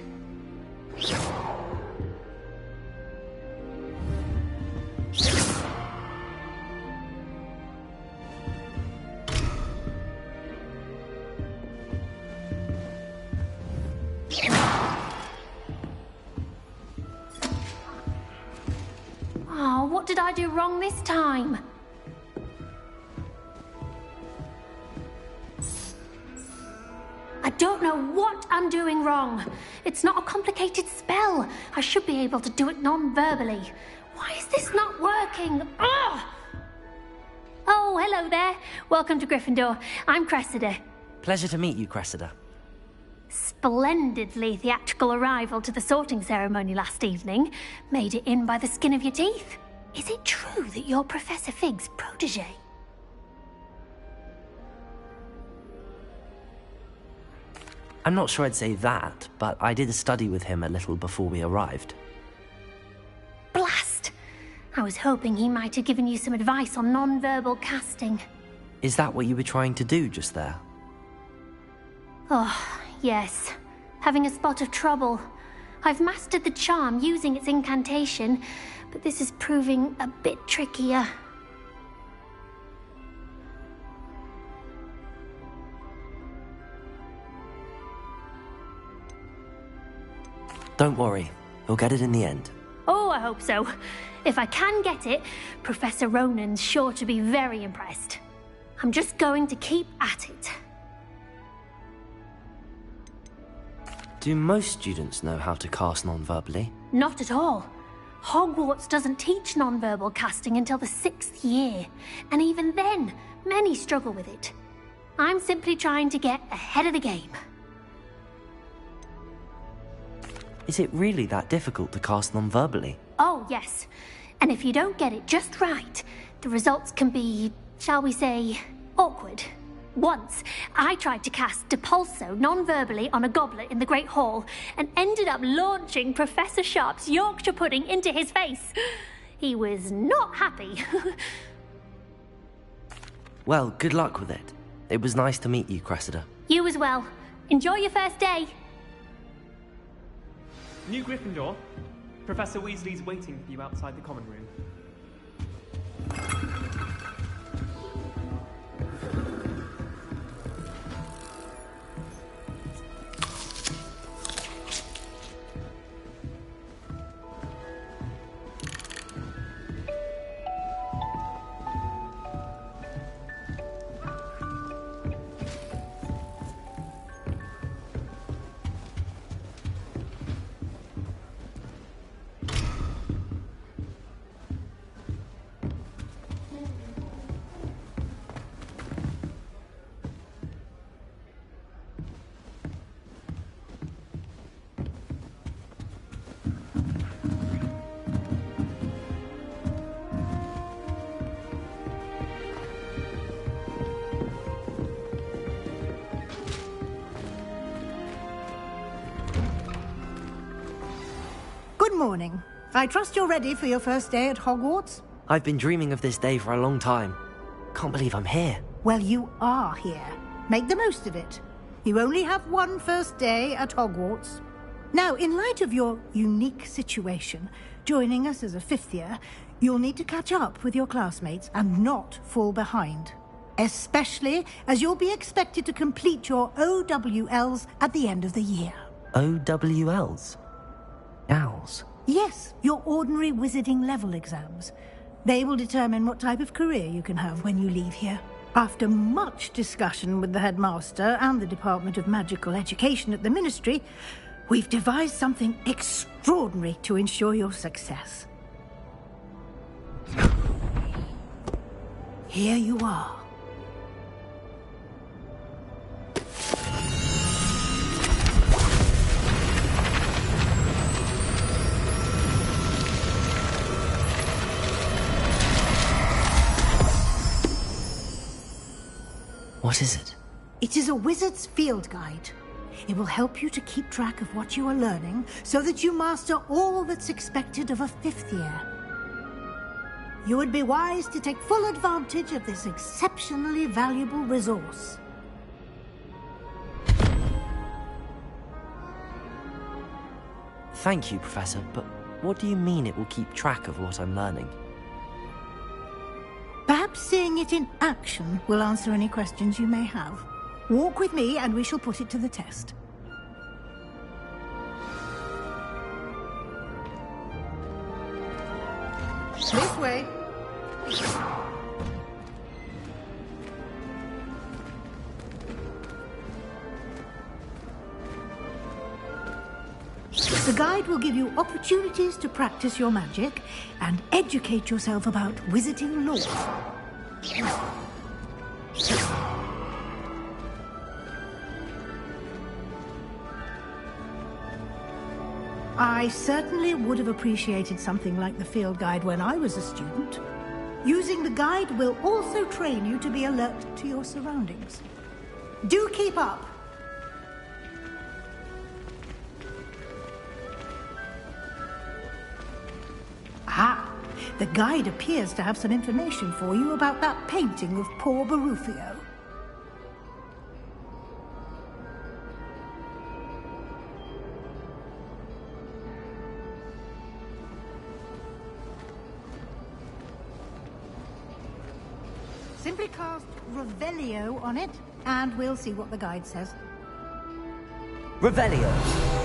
Oh, what did I do wrong this time? I don't know what I'm doing wrong. It's not a complicated spell. I should be able to do it non-verbally. Why is this not working? Ugh! Oh, hello there. Welcome to Gryffindor. I'm Cressida. Pleasure to meet you, Cressida. Splendidly theatrical arrival to the sorting ceremony last evening. Made it in by the skin of your teeth. Is it true that you're Professor Fig's protege? I'm not sure I'd say that, but I did study with him a little before we arrived. Blast! I was hoping he might have given you some advice on non-verbal casting. Is that what you were trying to do just there? Oh, yes. Having a spot of trouble. I've mastered the charm using its incantation, but this is proving a bit trickier. Don't worry, you'll get it in the end. Oh, I hope so. If I can get it, Professor Ronan's sure to be very impressed. I'm just going to keep at it. Do most students know how to cast non-verbally? Not at all. Hogwarts doesn't teach non-verbal casting until the 6th year, and even then, many struggle with it. I'm simply trying to get ahead of the game. Is it really that difficult to cast non-verbally? Oh, yes. And if you don't get it just right, the results can be, shall we say, awkward. Once, I tried to cast Depulso non-verbally on a goblet in the Great Hall and ended up launching Professor Sharp's Yorkshire pudding into his face. He was not happy. Well, good luck with it. It was nice to meet you, Cressida. You as well. Enjoy your first day. New Gryffindor. Professor Weasley's waiting for you outside the common room. Good morning. I trust you're ready for your first day at Hogwarts? I've been dreaming of this day for a long time. Can't believe I'm here. Well, you are here. Make the most of it. You only have one first day at Hogwarts. Now, in light of your unique situation, joining us as a fifth year, you'll need to catch up with your classmates and not fall behind. Especially as you'll be expected to complete your OWLs at the end of the year. OWLs? Owls? Yes, your ordinary wizarding level exams. They will determine what type of career you can have when you leave here. After much discussion with the headmaster and the Department of Magical Education at the Ministry, we've devised something extraordinary to ensure your success. Here you are. What is it? It is a wizard's field guide. It will help you to keep track of what you are learning so that you master all that's expected of a fifth year. You would be wise to take full advantage of this exceptionally valuable resource. Thank you, Professor, but what do you mean it will keep track of what I'm learning? Perhaps seeing it in action will answer any questions you may have. Walk with me and we shall put it to the test. This way. The guide will give you opportunities to practice your magic and educate yourself about wizarding lore. I certainly would have appreciated something like the field guide when I was a student. Using the guide will also train you to be alert to your surroundings. Do keep up! Ah, the guide appears to have some information for you about that painting of poor Barufio. Simply cast Revelio on it, and we'll see what the guide says. Revelio!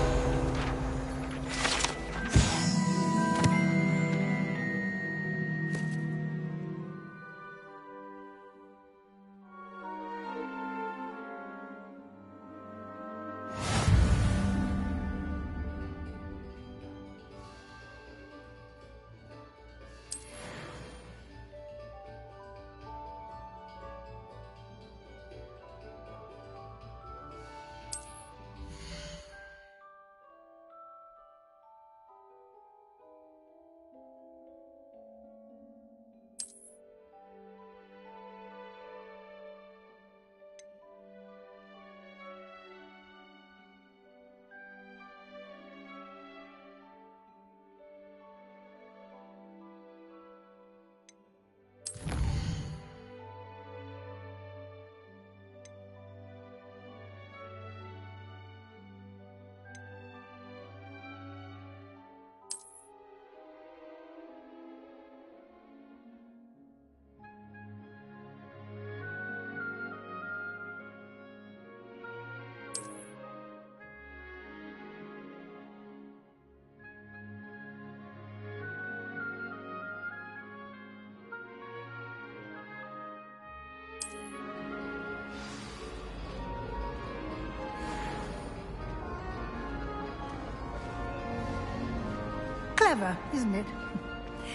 Clever, isn't it?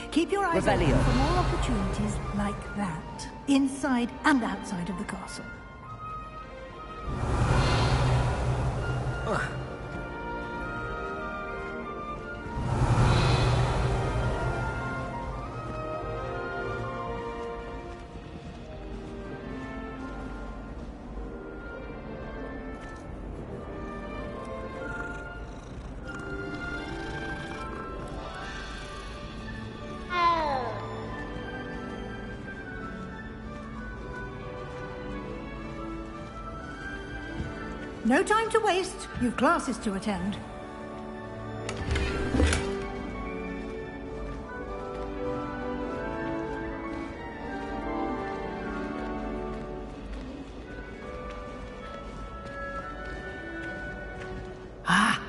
Keep your eyes open Revelio. for more opportunities like that, inside and outside of the castle. No time to waste. You've classes to attend. Ah,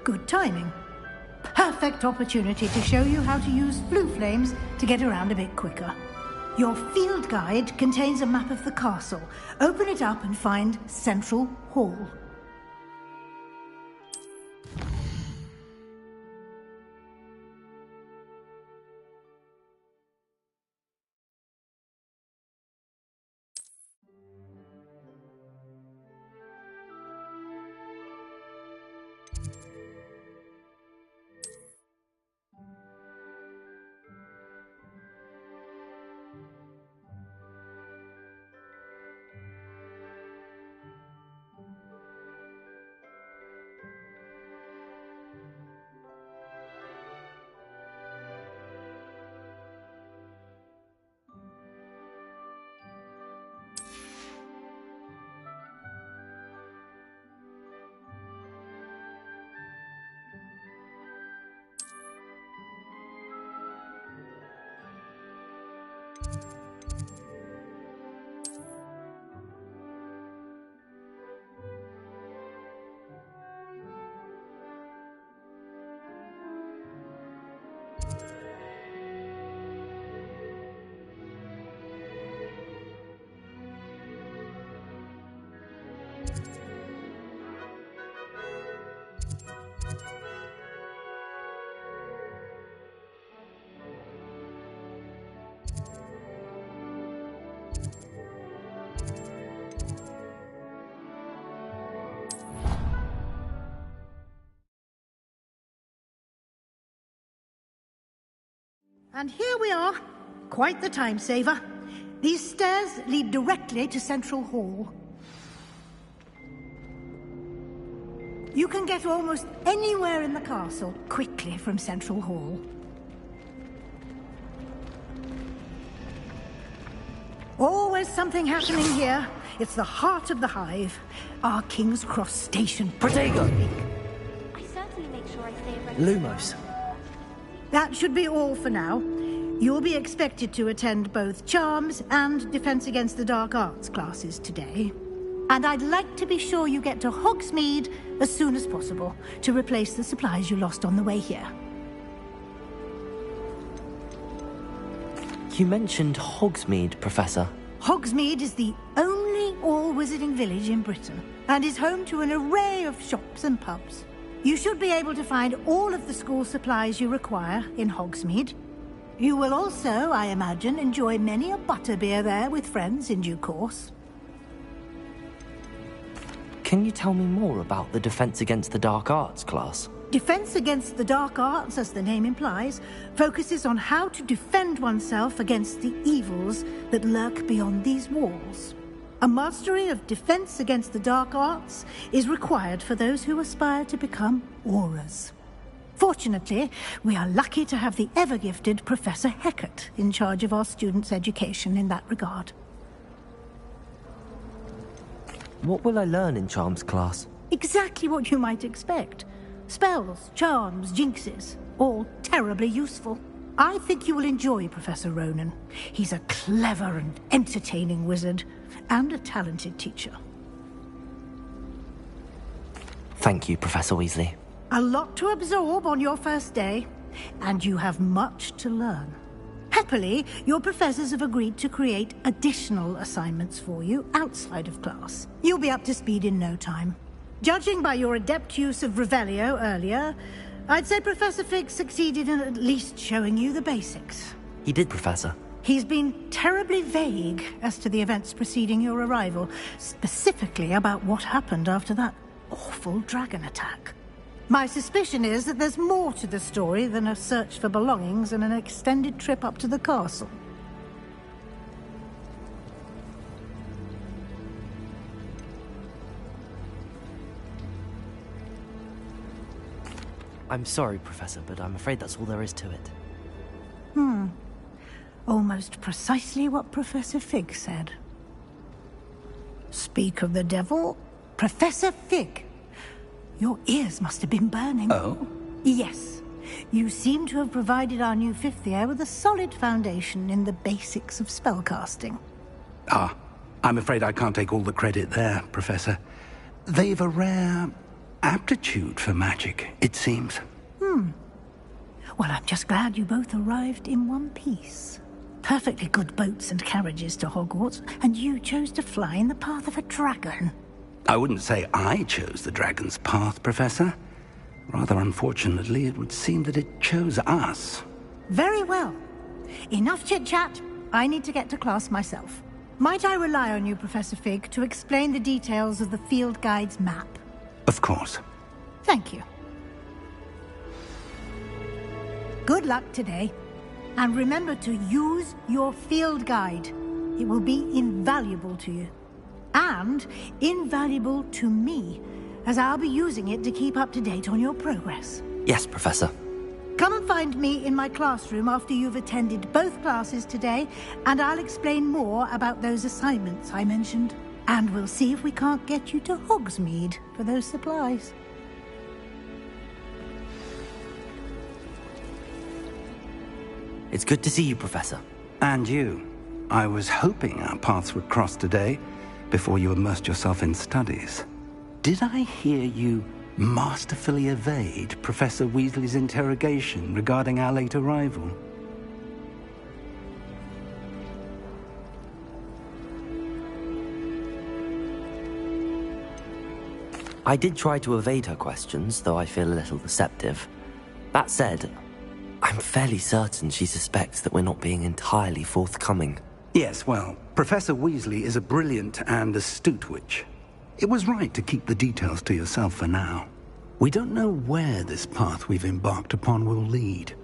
good timing. Perfect opportunity to show you how to use flue flames to get around a bit quicker. Your field guide contains a map of the castle. Open it up and find Central Hall. And here we are. Quite the time saver. These stairs lead directly to Central Hall. You can get almost anywhere in the castle quickly from Central Hall. Always something happening here. It's the heart of the hive. Our King's Cross station. Protego! I certainly make sure I stay ready. Lumos. That should be all for now. You'll be expected to attend both Charms and Defense Against the Dark Arts classes today. And I'd like to be sure you get to Hogsmeade as soon as possible to replace the supplies you lost on the way here. You mentioned Hogsmeade, Professor. Hogsmeade is the only all-wizarding village in Britain and is home to an array of shops and pubs. You should be able to find all of the school supplies you require in Hogsmeade. You will also, I imagine, enjoy many a butterbeer there with friends in due course. Can you tell me more about the Defense Against the Dark Arts class? Defense Against the Dark Arts, as the name implies, focuses on how to defend oneself against the evils that lurk beyond these walls. A mastery of Defense Against the Dark Arts is required for those who aspire to become Aurors. Fortunately, we are lucky to have the ever-gifted Professor Hecat in charge of our students' education in that regard. What will I learn in Charms class? Exactly what you might expect. Spells, charms, jinxes, all terribly useful. I think you will enjoy Professor Ronan. He's a clever and entertaining wizard, and a talented teacher. Thank you, Professor Weasley. A lot to absorb on your first day, and you have much to learn. Happily, your professors have agreed to create additional assignments for you outside of class. You'll be up to speed in no time. Judging by your adept use of Revelio earlier, I'd say Professor Fig succeeded in at least showing you the basics. He did, Professor. He's been terribly vague as to the events preceding your arrival, specifically about what happened after that awful dragon attack. My suspicion is that there's more to the story than a search for belongings and an extended trip up to the castle. I'm sorry, Professor, but I'm afraid that's all there is to it. Almost precisely what Professor Fig said. Speak of the devil, Professor Fig. Your ears must have been burning. Oh? Yes. You seem to have provided our new fifth year with a solid foundation in the basics of spellcasting. Ah, I'm afraid I can't take all the credit there, Professor. They've a rare aptitude for magic, it seems. Well, I'm just glad you both arrived in one piece. Perfectly good boats and carriages to Hogwarts, and you chose to fly in the path of a dragon. I wouldn't say I chose the dragon's path, Professor. Rather unfortunately, it would seem that it chose us. Very well. Enough chit-chat. I need to get to class myself. Might I rely on you, Professor Fig, to explain the details of the field guide's map? Of course. Thank you. Good luck today. And remember to use your field guide. It will be invaluable to you. And invaluable to me, as I'll be using it to keep up to date on your progress. Yes, Professor. Come and find me in my classroom after you've attended both classes today, and I'll explain more about those assignments I mentioned. And we'll see if we can't get you to Hogsmeade for those supplies. It's good to see you, Professor. And you. I was hoping our paths would cross today, before you immersed yourself in studies. Did I hear you masterfully evade Professor Weasley's interrogation regarding our late arrival? I did try to evade her questions, though I feel a little deceptive. That said, I'm fairly certain she suspects that we're not being entirely forthcoming. Yes, well, Professor Weasley is a brilliant and astute witch. It was right to keep the details to yourself for now. We don't know where this path we've embarked upon will lead.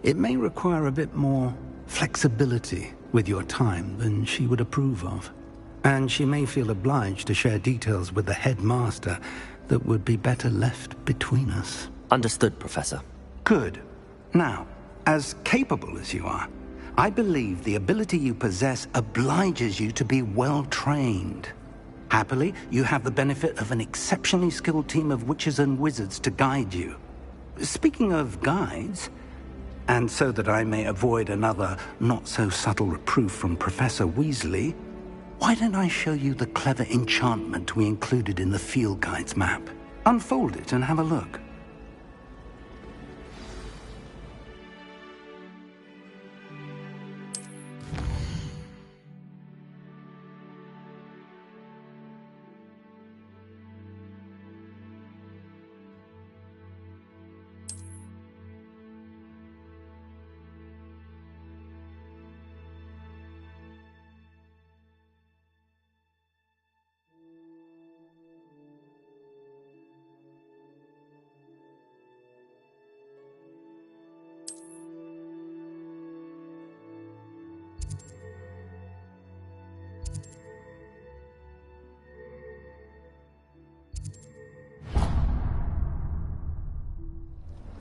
It may require a bit more flexibility with your time than she would approve of. And she may feel obliged to share details with the headmaster that would be better left between us. Understood, Professor. Good. Now, as capable as you are, I believe the ability you possess obliges you to be well trained. Happily, you have the benefit of an exceptionally skilled team of witches and wizards to guide you. Speaking of guides, and so that I may avoid another not-so-subtle reproof from Professor Weasley, why don't I show you the clever enchantment we included in the field guide's map? Unfold it and have a look.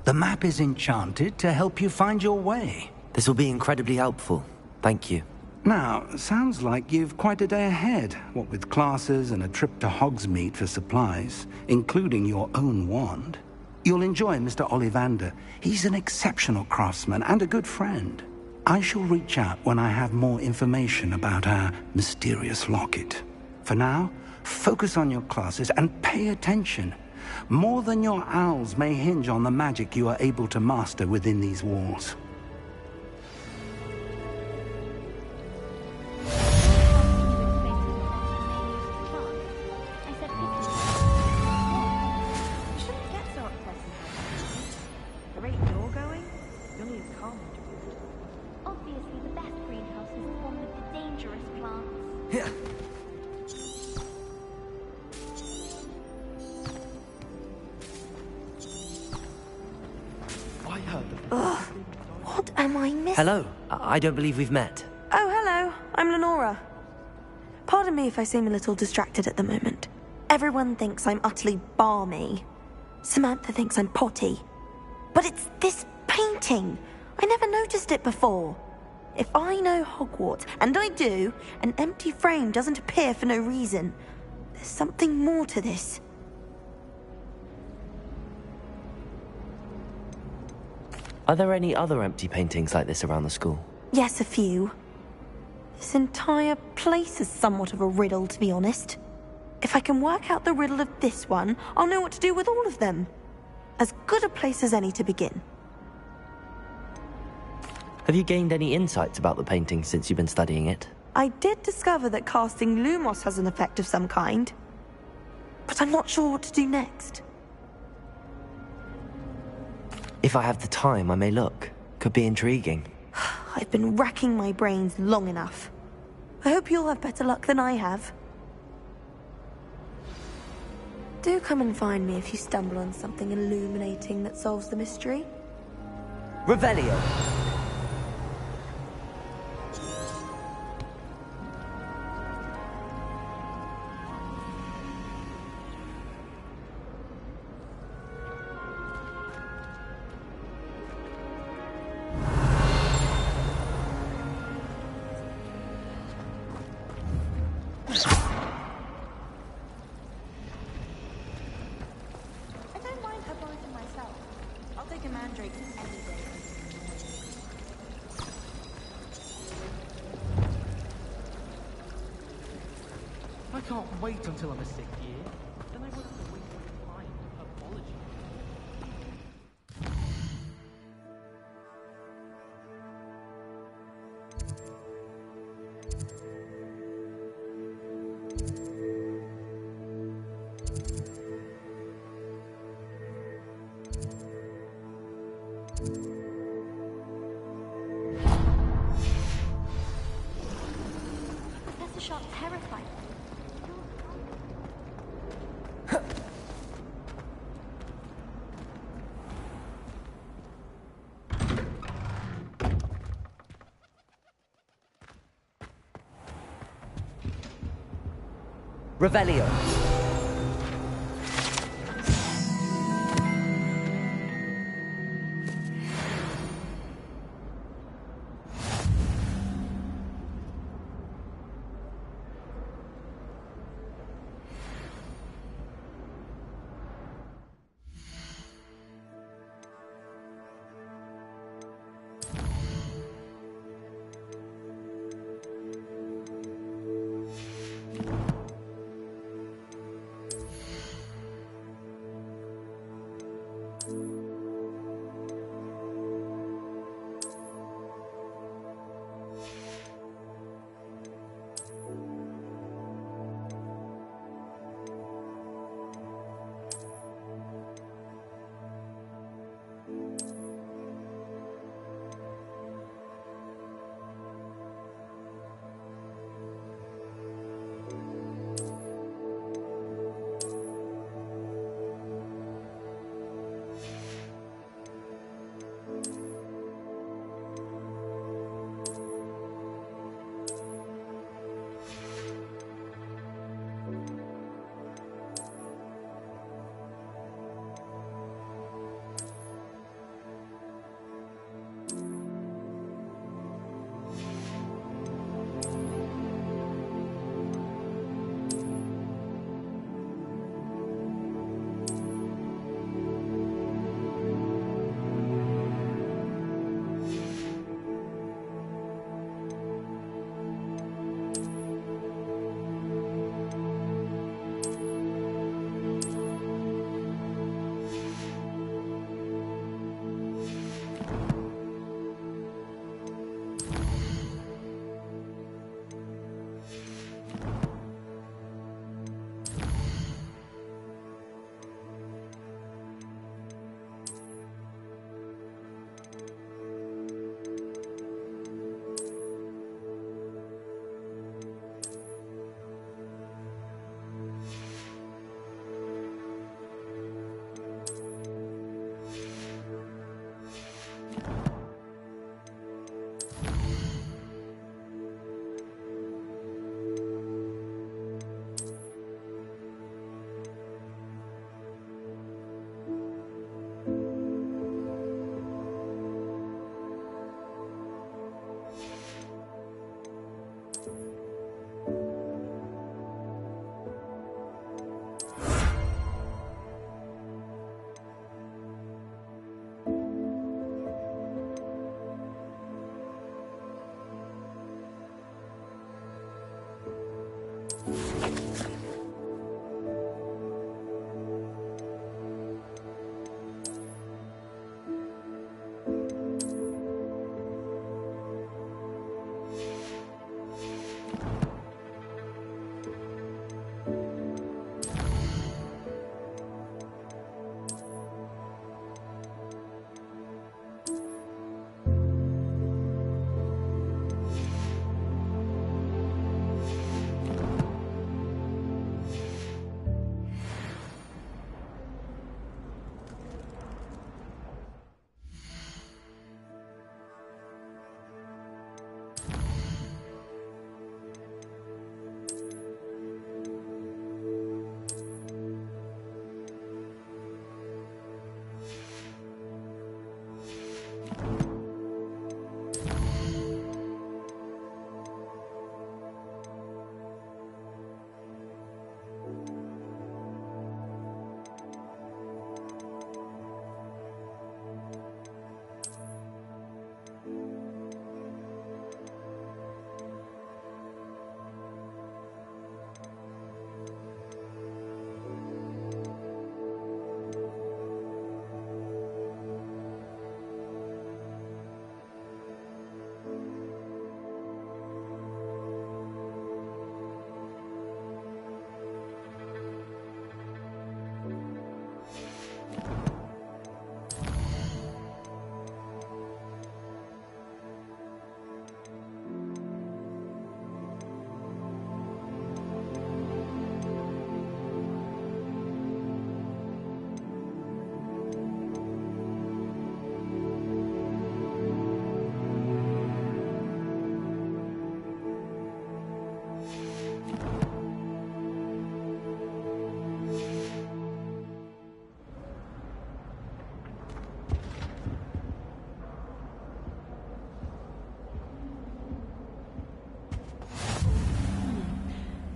The map is enchanted to help you find your way. This will be incredibly helpful. Thank you. Now, sounds like you've quite a day ahead, what with classes and a trip to Hogsmeade for supplies, including your own wand. You'll enjoy Mr. Ollivander. He's an exceptional craftsman and a good friend. I shall reach out when I have more information about our mysterious locket. For now, focus on your classes and pay attention. More than your owls may hinge on the magic you are able to master within these walls. Am I missing? Hello. I don't believe we've met. Oh, hello. I'm Lenora. Pardon me if I seem a little distracted at the moment. Everyone thinks I'm utterly balmy. Samantha thinks I'm potty. But it's this painting. I never noticed it before. If I know Hogwarts, and I do, an empty frame doesn't appear for no reason. There's something more to this. Are there any other empty paintings like this around the school? Yes, a few. This entire place is somewhat of a riddle, to be honest. If I can work out the riddle of this one, I'll know what to do with all of them. As good a place as any to begin. Have you gained any insights about the painting since you've been studying it? I did discover that casting Lumos has an effect of some kind. But I'm not sure what to do next. If I have the time, I may look. Could be intriguing. I've been racking my brains long enough. I hope you'll have better luck than I have. Do come and find me if you stumble on something illuminating that solves the mystery. Revelio! I can't wait until I'm a 6th year. Then I won't have to waste my time on apology. Professor Sharp terrified me. Revelio!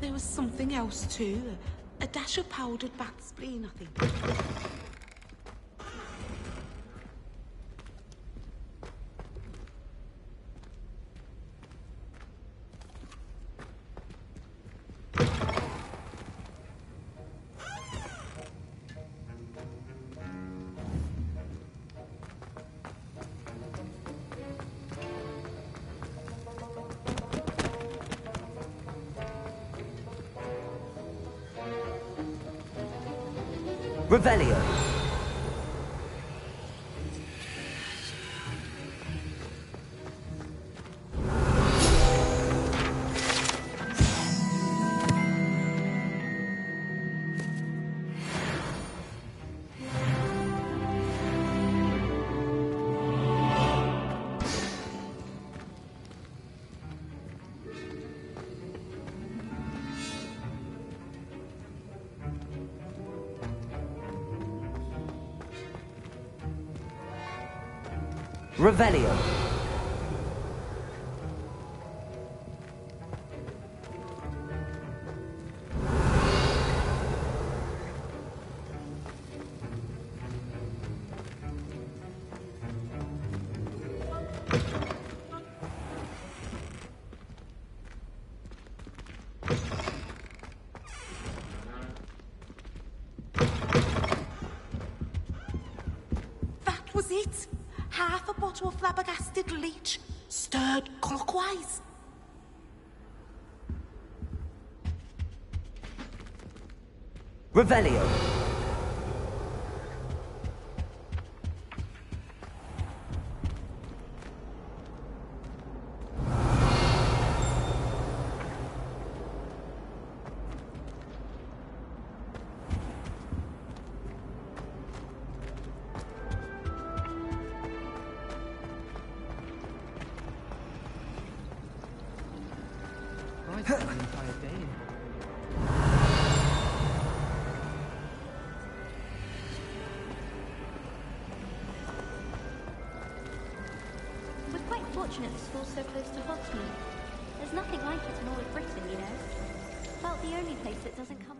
There was something else too. A dash of powdered bat spleen, I think. Revelio. Revelio. That was it. Half a bottle of flabbergasted leech, stirred clockwise. Revelio. The entire day. We're quite fortunate the school's so close to Hogsmeade. There's nothing like it in all of Britain, you know. About the only place that doesn't come